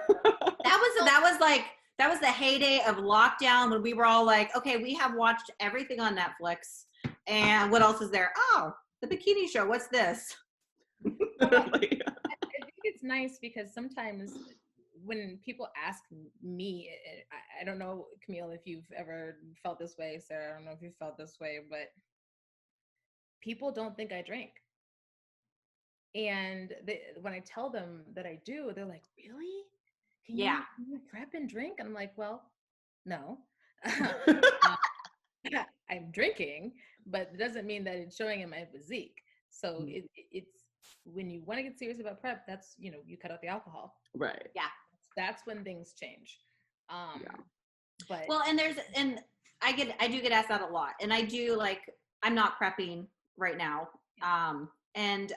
That was the heyday of lockdown when we were all like, okay, we have watched everything on Netflix. And what else is there? Oh, the Bikini Show. What's this? Literally. I think it's nice because sometimes when people ask me, I don't know, Camille, if you've ever felt this way, Sarah, I don't know if you felt this way, but people don't think I drink. And when I tell them that I do, they're like, really? Can you prep and drink? And I'm like, well, no. I'm drinking, but it doesn't mean that it's showing in my physique. So it's when you want to get serious about prep, that's, you know, you cut out the alcohol. Right. Yeah. That's when things change. But well, and I do get asked that a lot. And I do, like, I'm not prepping right now. And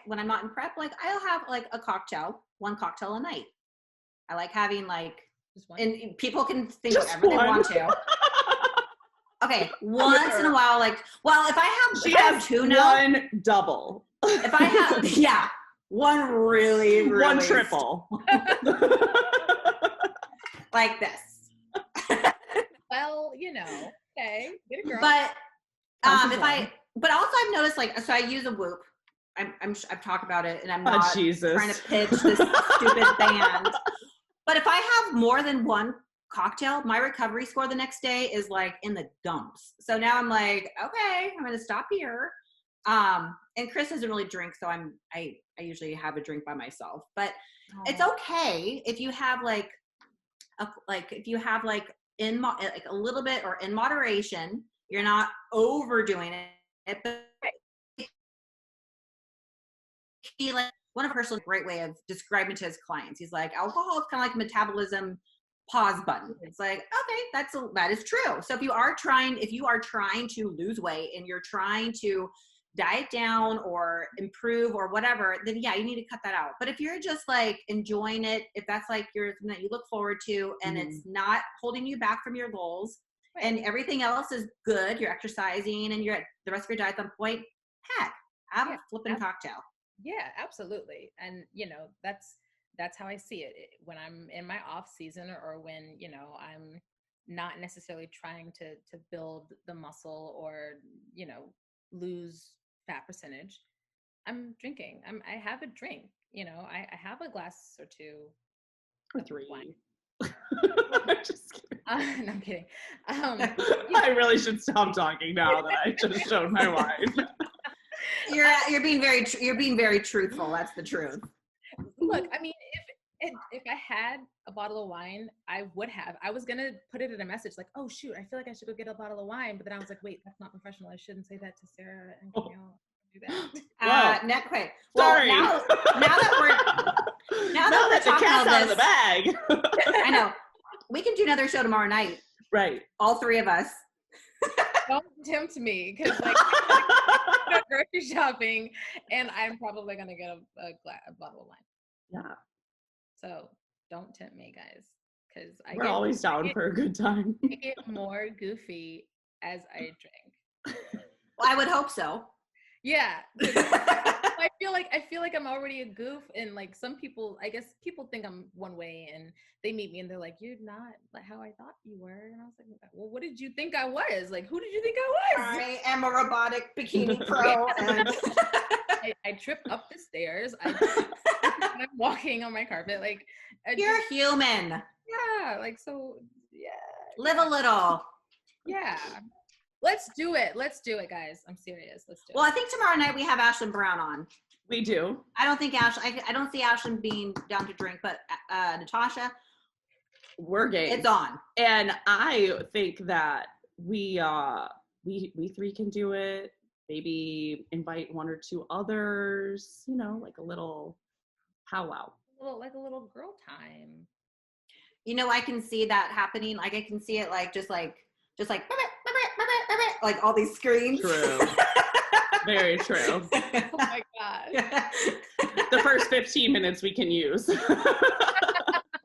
when I'm not in prep, like, I'll have like one cocktail a night. I like having like, and people can think whatever they want to. Okay, once in a while, like, well, if I have two now, one double. If I have, one really, really one triple, like this. Well, you know, okay, get a girl. But but also I've noticed, like, so I use a Whoop. I've talked about it, and I'm not trying to pitch this stupid band. But if I have more than one cocktail, my recovery score the next day is like in the dumps. So now I'm like, okay, I'm gonna stop here. And Chris doesn't really drink, so I usually have a drink by myself. But it's okay if you have like a little bit or in moderation. You're not overdoing it. But one of Herschel's great way of describing to his clients, he's like, alcohol is kind of like metabolism pause button. It's like, okay, that is true. So if you are trying to lose weight and you're trying to diet down or improve or whatever, then yeah, you need to cut that out. But if you're just like enjoying it, if that's like something that you look forward to and it's not holding you back from your goals and everything else is good, you're exercising and you're at the rest of your diet's on point, heck, have a flipping cocktail. Yeah, absolutely. And that's how I see it. When I'm in my off season or when, I'm not necessarily trying to build the muscle or, lose fat percentage, I'm drinking. I have a drink, I have a glass or two. Or 3. Wine. Just kidding. No, I'm kidding. I really should stop talking now that I just showed my wine. You're being very truthful. That's the truth. Look, I mean, if I had a bottle of wine, I would have. I was gonna put it in a message like, "Oh shoot, I feel like I should go get a bottle of wine," but then I was like, "Wait, that's not professional. I shouldn't say that to Sarah and Camille. Do that." Not quite. Sorry. Well, now that we're the talking cat's all out of this, the bag. I know. We can do another show tomorrow night. Right. All 3 of us. Don't tempt me, because like I'm gonna go grocery shopping, and I'm probably gonna get a bottle of wine. Yeah. So don't tempt me, guys, because We're always down for a good time. I get more goofy as I drink. Well, I would hope so. Yeah. I feel like I'm already a goof, and like some people, I guess people think I'm one way, and they meet me and they're like, "You're not like how I thought you were," and I was like, "Well, what did you think I was? Like, who did you think I was?" I am a robotic bikini pro, and I trip up the stairs. I'm walking on my carpet. Like, you're human. Yeah. Like, so yeah. Live a little. Yeah. Let's do it, guys. I'm serious. Let's do it. Well, I think tomorrow night we have Ashlyn Brown on. We do. I don't see Ashlyn being down to drink, but Natasha, we're game. It's on. And I think that we 3 can do it. Maybe invite 1 or 2 others, like a little powwow. Like a little girl time. I can see that happening. Like I can see it just like all these screams. True. Very true. Oh my God. The first 15 minutes we can use.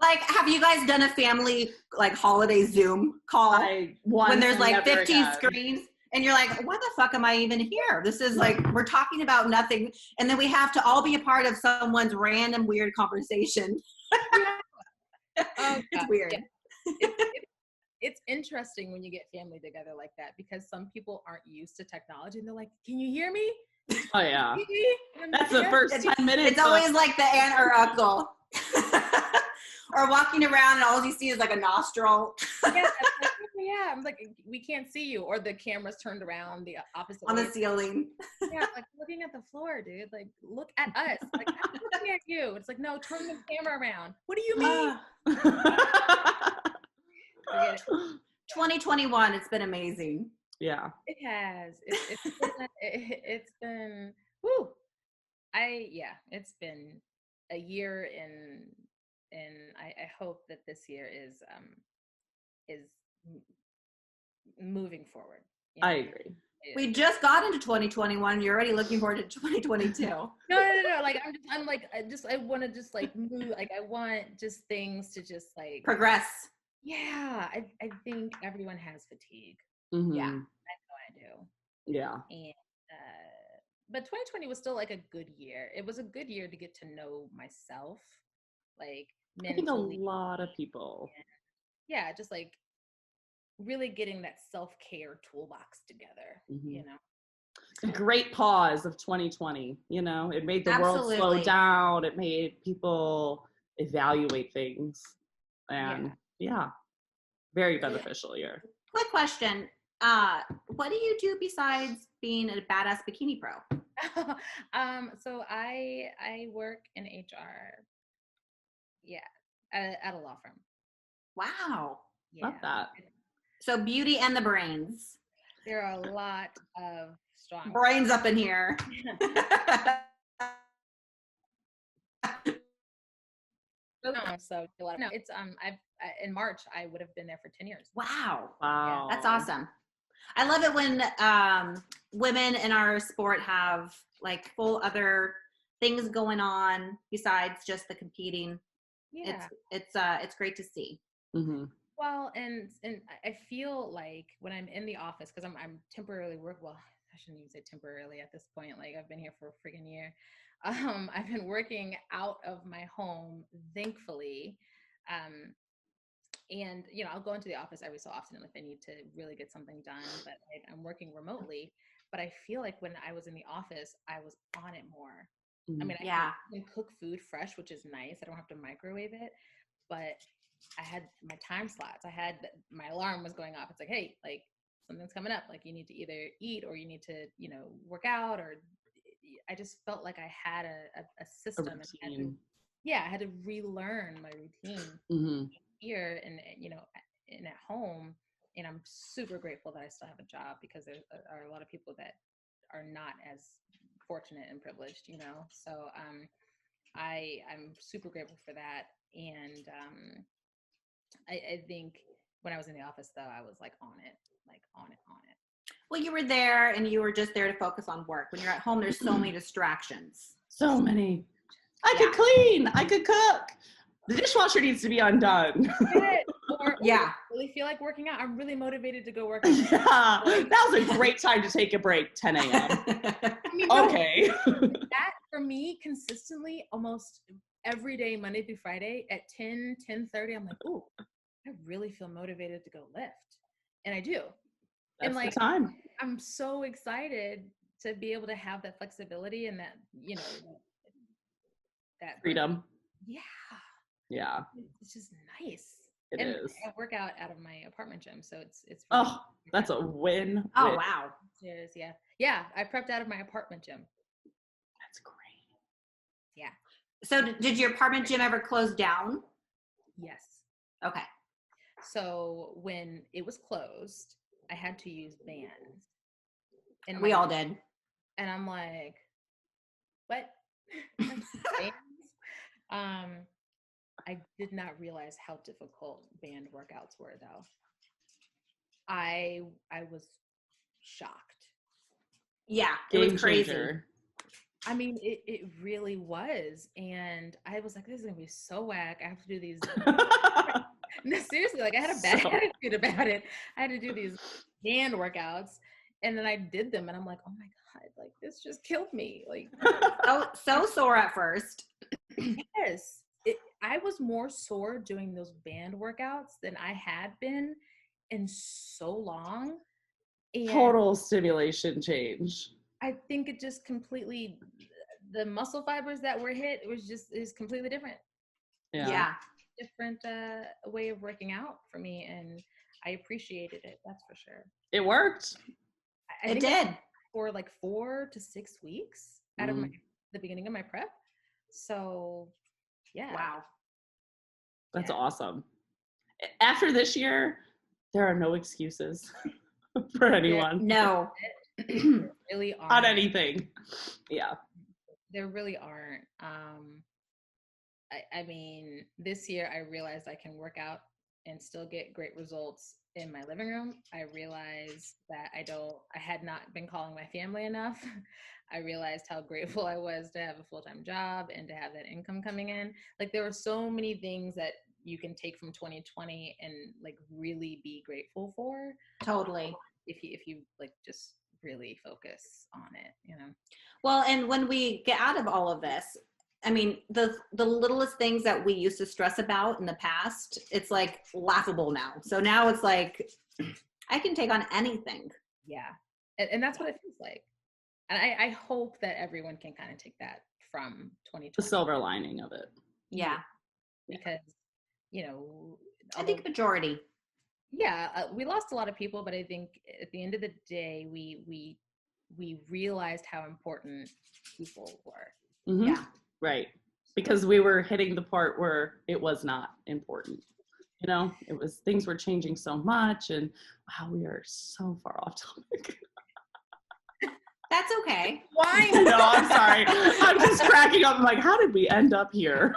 Like, have you guys done a family holiday Zoom call when there's 15 screens and you're like, why the fuck am I even here? This is we're talking about nothing. And then we have to all be a part of someone's random weird conversation. It's weird. Yeah. It's interesting when you get family together like that, because some people aren't used to technology and they're like, can you hear me? Oh yeah. That's the first 10 minutes. It's always like the aunt or uncle. Or walking around and all you see is a nostril. Yeah, I'm like, we can't see you. Or the camera's turned around the opposite on way. the ceiling. Yeah, looking at the floor, dude. Like, look at us. Like, I'm looking at you. It's like, no, turn the camera around. What do you mean? 2021, it's been amazing. Yeah. It has. It's been whoo. It's been a year, and I hope that this year is moving forward. I agree. We just got into 2021. You're already looking forward to 2022. No. Like I want to just move. Like I want just things to just progress. Yeah, I think everyone has fatigue. Mm-hmm. Yeah, I know I do. Yeah. And but 2020 was still a good year. It was a good year to get to know myself, mentally. I think a lot of people. Yeah, just really getting that self-care toolbox together. Mm-hmm. A great pause of 2020. It made the world slow down. It made people evaluate things, and very beneficial year. Quick question. What do you do besides being a badass bikini pro? So I work in HR. Yeah, at a law firm. Wow. Yeah. Love that. So beauty and the brains. There are a lot of strong brains up in here. So it's in March, I would have been there for 10 years. Wow. Wow. That's awesome. I love it when women in our sport have like full other things going on besides just the competing. Yeah. It's great to see. Mm-hmm. Well, and I feel like when I'm in the office, because I'm temporarily well, I shouldn't even say temporarily at this point. Like I've been here for a freaking year. I've been working out of my home, thankfully. And, you know, I'll go into the office every so often if I need to really get something done, but I'm working remotely. But I feel like when I was in the office, I was on it more. Mm-hmm. I mean, I can cook food fresh, which is nice. I don't have to microwave it, but I had my time slots. My alarm was going off. It's like, hey, like something's coming up. Like you need to either eat or you need to, you know, work out, or I just felt like I had a system. I had to relearn my routine here and, you know, and at home. And I'm super grateful that I still have a job, because there are a lot of people that are not as fortunate and privileged, you know? So I'm super grateful for that. And I think when I was in the office though, I was like on it. Well, you were there and you were just there to focus on work. When you're at home, there's so many distractions. So many. I could clean. I could cook. The dishwasher needs to be undone. Or really feel like working out. I'm really motivated to go work out. Yeah, that was a great time to take a break, 10 a.m. I mean, Okay. That for me, consistently, almost every day, Monday through Friday at 10:30, I'm like, ooh, I really feel motivated to go lift. And I do. That's and like, the time. I'm so excited to be able to have that flexibility and that, you know, that Freedom. Yeah. Yeah. It's just nice. It is. I work out of my apartment gym, so it's really that's a win. Oh, wow. It is, yeah. Yeah, I prepped out of my apartment gym. That's great. Yeah. So did your apartment gym ever close down? Yes. Okay. So when it was closed, I had to use bands. And we all did. And I'm like, what? Bands? I did not realize how difficult band workouts were, though. I was shocked. Yeah, it was crazy. Changer. I mean, it really was. And I was like, this is going to be so whack. I have to do these. No, seriously, like I had a bad attitude about it. I had to do these band workouts. And then I did them and I'm like, oh my God, like this just killed me. Like so sore at first. Yes. I was more sore doing those band workouts than I had been in so long. And total stimulation change. I think it just completely, the muscle fibers that were hit, is completely different. Yeah. Different way of working out for me, and I appreciated it. That's for sure. It worked. It did. For like 4 to 6 weeks out of the beginning of my prep. So, yeah. Wow. That's awesome. After this year, there are no excuses for anyone. No. Really aren't. On anything. Yeah. There really aren't. I mean, this year I realized I can work out and still get great results in my living room. I realized that I had not been calling my family enough. I realized how grateful I was to have a full-time job and to have that income coming in. Like there were so many things that you can take from 2020 and like really be grateful for. Totally. If you like just really focus on it, you know? Well, and when we get out of all of this, I mean, the littlest things that we used to stress about in the past, it's like laughable now. So now it's like, I can take on anything. Yeah. And that's what it feels like. And I hope that everyone can kind of take that from 2020. The silver lining of it. Yeah. Because, you know. I think majority. Yeah. We lost a lot of people, but I think at the end of the day, we realized how important people were. Mm-hmm. Yeah. Right. Because we were hitting the part where it was not important. You know, things were changing so much, and wow, we are so far off topic. That's okay. Why? No, I'm sorry. I'm just cracking up. I'm like, how did we end up here?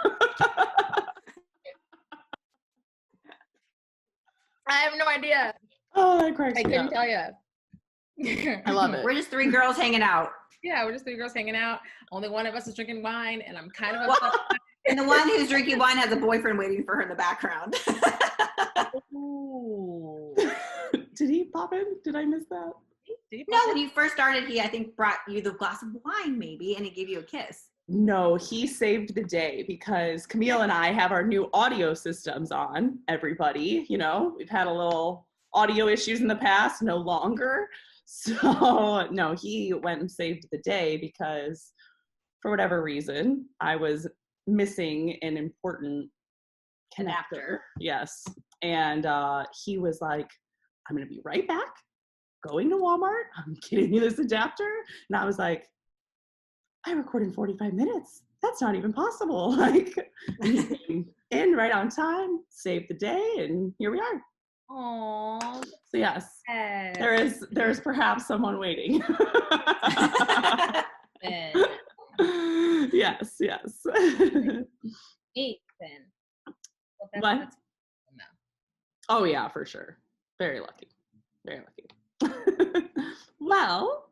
I have no idea. Oh, that cracks I me couldn't up. tell you. I love it. We're just 3 girls hanging out. Yeah, we're just 3 girls hanging out. Only one of us is drinking wine, and I'm kind of upset. And the one who's drinking wine has a boyfriend waiting for her in the background. Ooh. Did he pop in? Did I miss that? No, when you first started, he, I think, brought you the glass of wine, maybe, and he gave you a kiss. No, he saved the day because Camille and I have our new audio systems on, everybody. You know, we've had a little audio issues in the past, no longer. So, no, he went and saved the day because for whatever reason, I was missing an important connector. Yes. And he was like, I'm going to be right back, going to Walmart. I'm getting you this adapter. And I was like, I record in 45 minutes. That's not even possible. Like, he came in right on time, saved the day, and here we are. Aww. So yes, there is perhaps someone waiting. Yes. Ethan. Well, What? No. Oh yeah, for sure. Very lucky. Very lucky. Well,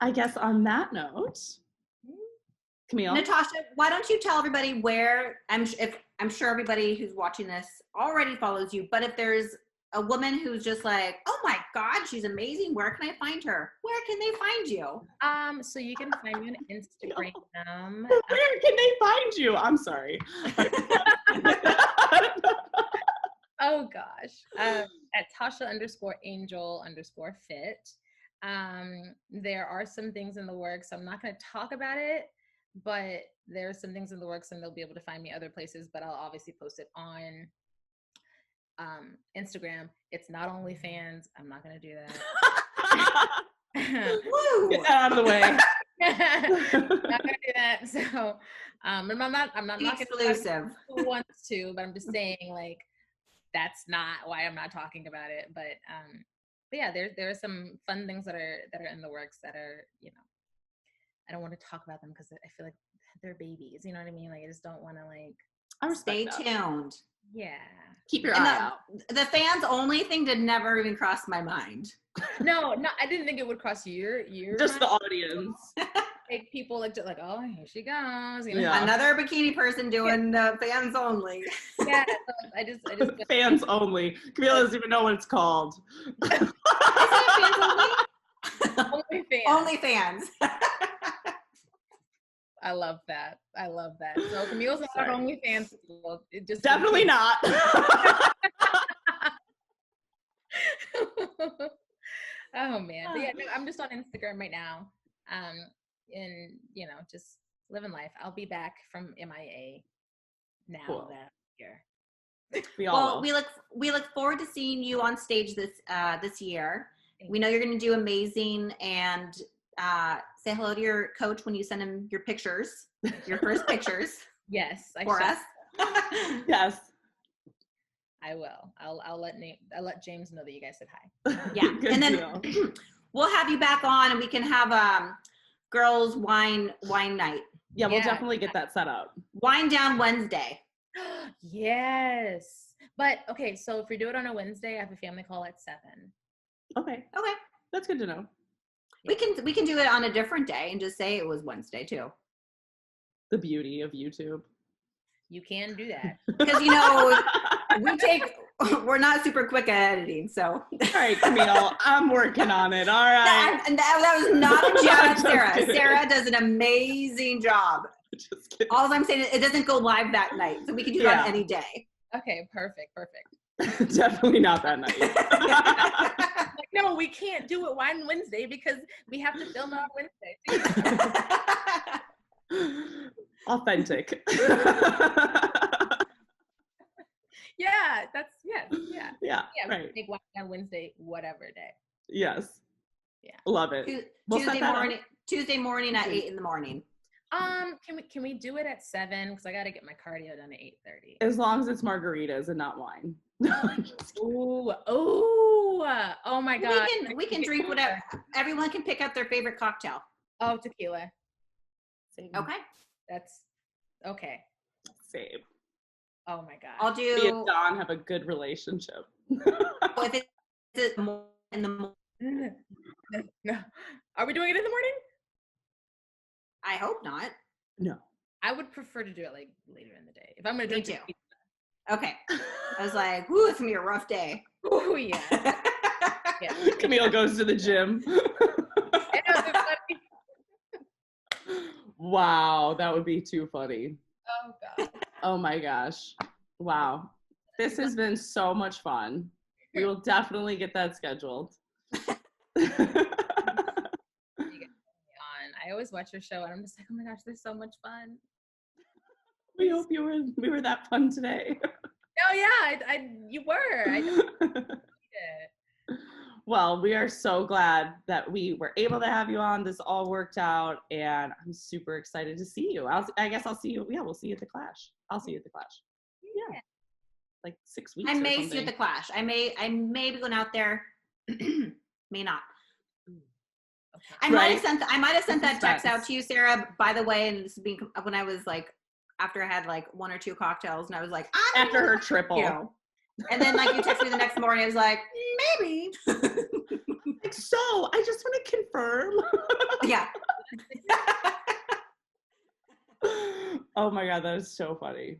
I guess on that note, Camille. Natasha, why don't you tell everybody where, I'm sure everybody who's watching this already follows you, but if there's a woman who's just like, oh my God, she's amazing, where can I find her? Where can they find you? So you can find me on Instagram. Where can they find you? I'm sorry. Oh gosh. At Tasha_Angel_fit. There are some things in the works. I'm not going to talk about it, but there are some things in the works and they'll be able to find me other places, but I'll obviously post it on Instagram. It's not OnlyFans. I'm not going to do that. Woo! Get that out of the way. Not going to do that. So, I'm not Exclusive. who wants to, but I'm just saying, like, that's not why I'm not talking about it. But yeah, there are some fun things that are in the works that are, you know, I don't want to talk about them because I feel like they're babies. You know what I mean? Like, I just don't want to, like. Stay tuned. Yeah. Keep your eye out. The fans only thing did never even cross my mind. No, I didn't think it would cross your Just mind. the audience. Like people like oh, here she goes. You know? Yeah. Another bikini person doing fans only. Yeah, so I just Fans only. Camille doesn't even know what it's called. Isn't it fans only? Only fans. Only fans. I love that. So Camille's not only fans. It just Definitely not. Oh man. But yeah, no, I'm just on Instagram right now. And you know, just living life. I'll be back from MIA now Cool. that year. We look forward to seeing you on stage this year. We know you're going to do amazing, and say hello to your coach when you send him your pictures, your first pictures. Yes, for us. Yes. I will. I'll let James know that you guys said hi. Yeah, and then we'll have you back on, and we can have girls wine night. Yeah, we'll definitely get that set up. Wine down Wednesday. Yes, but okay. So if we do it on a Wednesday, I have a family call at 7. Okay, that's good to know. We can do it on a different day and just say it was Wednesday too. The beauty of YouTube. You can do that. Because, you know, we're not super quick at editing, so. All right, Camille, I'm working on it. All right. That was not a jab at Sarah. Just kidding. Sarah does an amazing job. Just kidding. All I'm saying is it doesn't go live that night, so we can do it on any day. Okay, perfect. Definitely not that night. Like, no, we can't do it on Wednesday because we have to film it on Wednesday. Authentic. Yeah, right. Make one on Wednesday, whatever day. Yes. Yeah. Love it. Tuesday morning at 8 in the morning. Can we do it at 7? Because I got to get my cardio done at 8:30. As long as it's margaritas and not wine. Ooh, oh my God. We can drink whatever. Everyone can pick up their favorite cocktail. Oh, tequila. Okay. That's okay. Same. Oh my God. I'll Me and do. Don have a good relationship. If it's in the morning, No. Are we doing it in the morning? I hope not. No. I would prefer to do it like later in the day. If I'm gonna Me drink too. Okay. I was like, "Ooh, it's gonna be a rough day." Oh yeah. Yeah. Camille goes to the gym. Wow, that would be too funny. Oh god. Oh my gosh. Wow. This has been so much fun. We will definitely get that scheduled. I always watch your show and I'm just like, oh my gosh, there's so much fun. We hope we were that fun today. Oh yeah, you were. I did it. Well, we are so glad that we were able to have you on. This all worked out, and I'm super excited to see you. I guess I'll see you. Yeah, we'll see you at the Clash. I'll see you at the Clash. Yeah, like 6 weeks. I may or see you at the Clash. I may be going out there. May not. I might have sent that text out to you, Sarah, by the way, and this is being when I was like, after I had like 1 or 2 cocktails, and I was like, after her triple. You know. And then like you texted me the next morning, I was like, maybe. Like, so I just want to confirm. Yeah. Oh my God, that is so funny.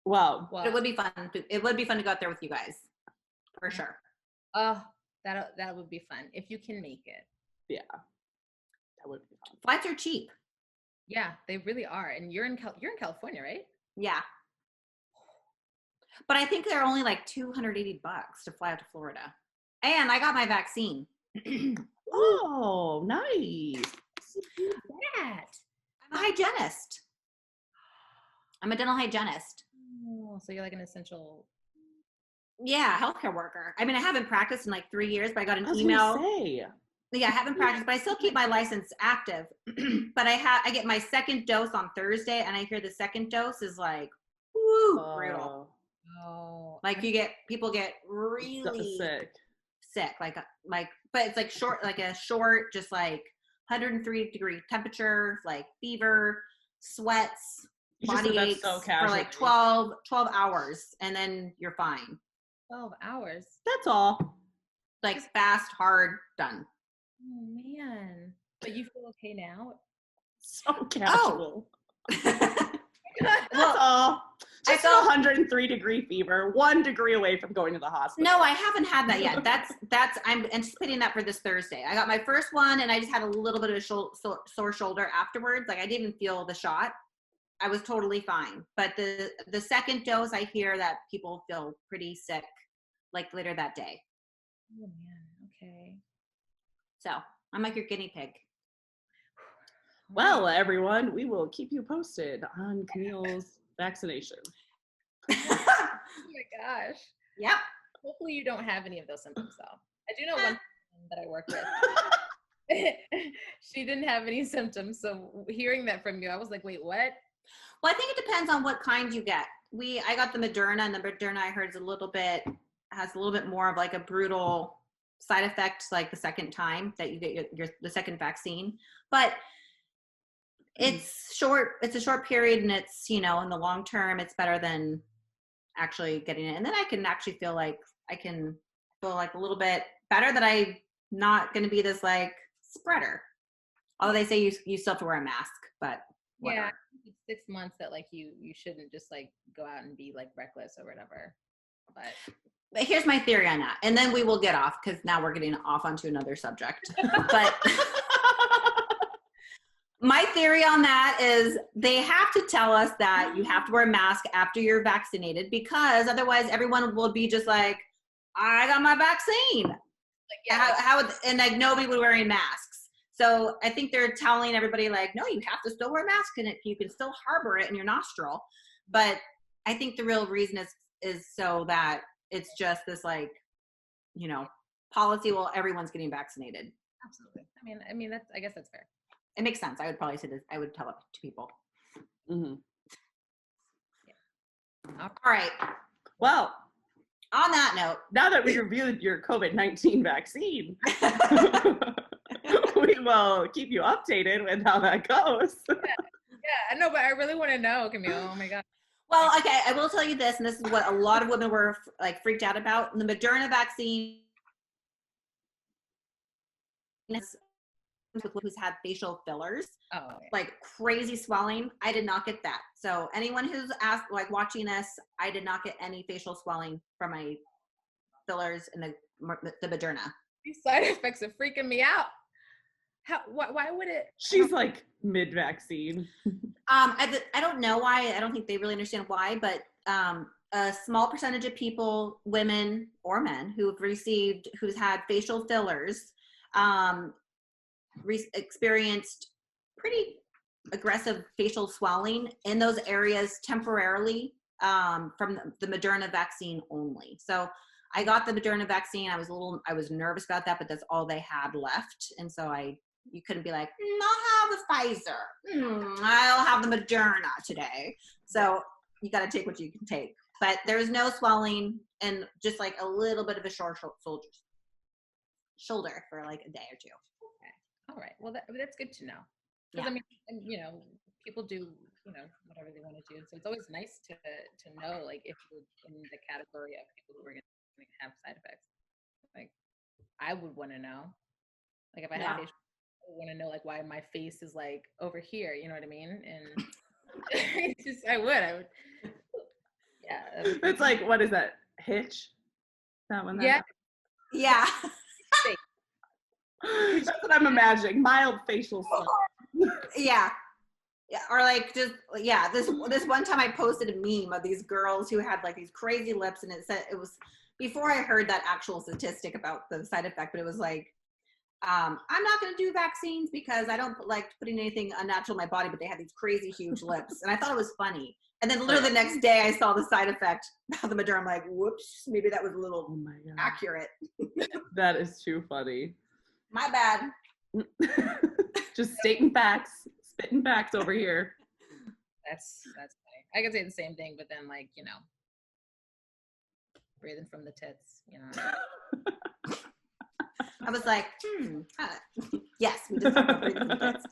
Wow. It would be fun. It would be fun to go out there with you guys, for sure. Oh, that would be fun if you can make it. Yeah, that would be fun. Flights are cheap. Yeah, they really are. And you're in California, right? Yeah. But I think they're only like $280 to fly out to Florida. And I got my vaccine. Oh, nice. That. I'm a hygienist. I'm a dental hygienist. Oh, so you're like an essential. Yeah, healthcare worker. I mean, I haven't practiced in like 3 years, but I got an I was email. gonna say. Yeah, I haven't practiced, but I still keep my license active. But I get my second dose on Thursday, and I hear the second dose is like, woo, brutal. Oh. Like people get really sick. Like, but it's like short, just like 103-degree temperature, like fever, sweats, body aches for like 12 hours, and then you're fine. 12 hours. That's all. Like fast, hard, done. Oh man. But you feel okay now? So casual. Oh. That's all. Just 103-degree fever, 1 degree away from going to the hospital. No, I haven't had that yet. I'm anticipating that for this Thursday. I got my first one, and I just had a little bit of a sore shoulder afterwards. Like I didn't even feel the shot. I was totally fine. But the second dose, I hear that people feel pretty sick, like later that day. Oh man. Okay. So I'm like your guinea pig. Well, everyone, we will keep you posted on Camille's vaccination. Oh my gosh. Yep. Hopefully you don't have any of those symptoms though. I do know one person that I work with. She didn't have any symptoms. So hearing that from you, I was like, wait, what? Well, I think it depends on what kind you get. I got the Moderna, and the Moderna I heard has a little bit more of like a brutal side effect, like the second time that you get the second vaccine. But it's short. It's a short period, and it's, in the long term, it's better than actually getting it. And then I can actually feel like a little bit better that I'm not going to be this like spreader. Although they say you still have to wear a mask, but whatever. Yeah, it's 6 months that like you shouldn't just like go out and be like reckless or whatever. But here's my theory on that, and then we will get off because now we're getting off onto another subject. But my theory on that is they have to tell us that you have to wear a mask after you're vaccinated, because otherwise everyone will be just like, I got my vaccine. Like, yeah, and like nobody would be wearing masks. So I think they're telling everybody like, no, you have to still wear a mask, and you can still harbor it in your nostril. But I think the real reason is so that it's just this like, policy. Well, everyone's getting vaccinated. Absolutely. I mean, I guess that's fair. It makes sense. I would probably say this. I would tell it to people. Mm-hmm. Yeah. All right. Well, on that note, now that we reviewed your COVID-19 vaccine, we will keep you updated with how that goes. Yeah, I know, but I really want to know, Camille. Oh my God. Well, okay, I will tell you this, and this is what a lot of women were like freaked out about. The Moderna vaccine, who's had facial fillers, like crazy swelling. I did not get that. So anyone who's like watching this, I did not get any facial swelling from my fillers in the Moderna. These side effects are freaking me out. Why would it? She's like mid-vaccine. I don't know why. I don't think they really understand why, but a small percentage of people, women or men, who's had facial fillers, experienced pretty aggressive facial swelling in those areas temporarily from the Moderna vaccine only. So I got the Moderna vaccine. I was nervous about that, but that's all they had left. And so you couldn't be like, I'll have the Pfizer. I'll have the Moderna today. So you got to take what you can take. But there's no swelling and just like a little bit of a short shoulder for like a day or two. Okay. All right. Well, that's good to know. Because I mean, people do, whatever they want to do. So it's always nice to know, like, if you're in the category of people who are going to have side effects. Like, I would want to know. Like, if I had facial, I want to know, like, why my face is like over here. You know what I mean? And I would. Yeah. It's like, what is that? Hitch? That one? Yeah. That's what I'm imagining. Mild facial swelling. Yeah. Or like this one time I posted a meme of these girls who had like these crazy lips, and it was before I heard that actual statistic about the side effect, but it was like, I'm not going to do vaccines because I don't like putting anything unnatural in my body, but they had these crazy huge lips, and I thought it was funny. And then literally the next day I saw the side effect of the Moderna. I'm like, whoops, maybe that was a little accurate. That is too funny. My bad. Just spitting facts over here. That's funny. I could say the same thing, but then like, breathing from the tits, I was like, yes, we just talked about breathing from the tits.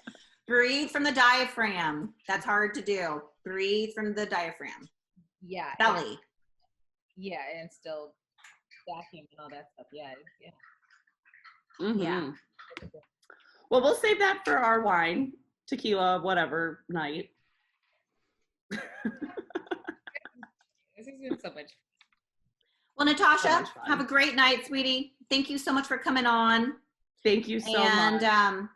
Breathe from the diaphragm. That's hard to do. Breathe from the diaphragm. Yeah. Belly. Yeah, and still stacking and all that stuff. Yeah. Mm-hmm. Yeah. Well, we'll save that for our wine, tequila, whatever night. This has been so much. Well, Natasha, have a great night, sweetie. Thank you so much for coming on. Thank you so much. And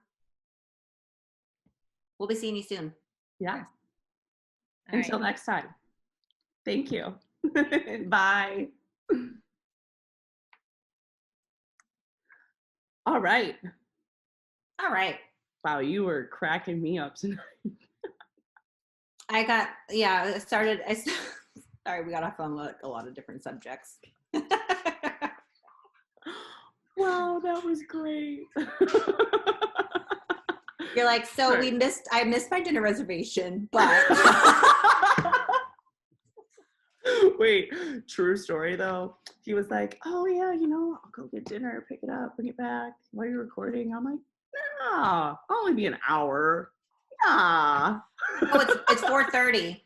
we'll be seeing you soon. Yeah. Until next time. Thank you. Bye. All right. Wow, you were cracking me up tonight. Sorry, we got off on like a lot of different subjects. Wow, that was great. You're like, so I missed my dinner reservation, but. Wait, true story though. He was like, oh yeah, I'll go get dinner, pick it up, bring it back while you're recording. I'm like, nah, I'll only be an hour. Nah. Oh, it's 4:30.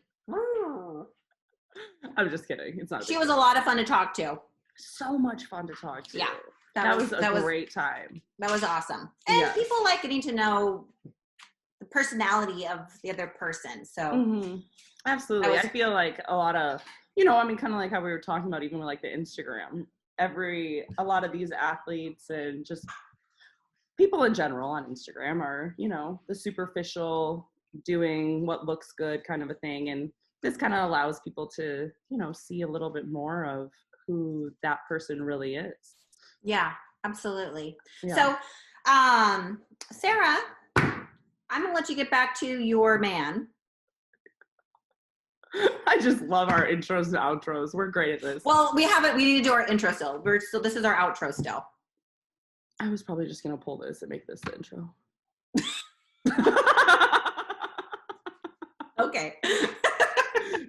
I'm just kidding. It's not. She was a lot of fun to talk to. So much fun to talk to. Yeah. That was a great time. That was awesome. And people like getting to know the personality of the other person. So absolutely. I feel like a lot of, kind of like how we were talking about even with like the Instagram, a lot of these athletes and just people in general on Instagram are, the superficial doing what looks good kind of a thing. And this kind of allows people to, see a little bit more of who that person really is. Yeah, absolutely. Yeah. So, Sarah, I'm going to let you get back to your man. I just love our intros and outros. We're great at this. Well, we need to do our intro still. This is our outro still. I was probably just going to pull this and make this the intro. Okay.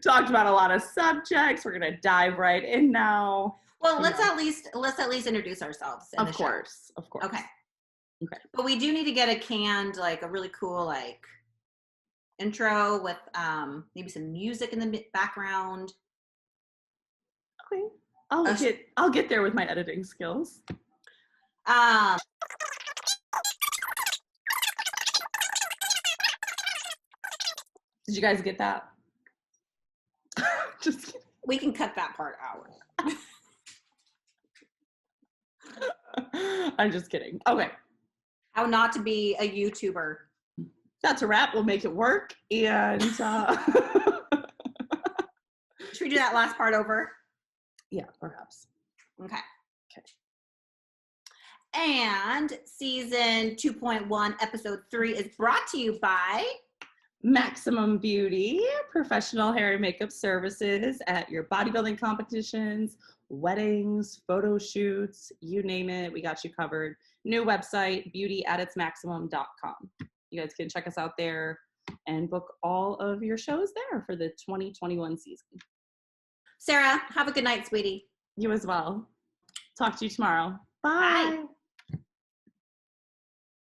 Talked about a lot of subjects. We're going to dive right in now. Well, let's at least introduce ourselves. Of course. Okay. But we do need to get a canned, like a really cool, like intro with maybe some music in the background. Okay. I'll get there with my editing skills. Did you guys get that? Just kidding. We can cut that part out. I'm just kidding. Okay. How not to be a YouTuber. That's a wrap. We'll make it work. And should we do that last part over? Yeah, perhaps. Okay. And season 2.1, episode 3 is brought to you by Maximum Beauty, professional hair and makeup services at your bodybuilding competitions, weddings, photo shoots, you name it, we got you covered. New website, beautyatitsmaximum.com. You guys can check us out there and book all of your shows there for the 2021 season. Sarah, have a good night, sweetie. You as well. Talk to you tomorrow. Bye. Bye.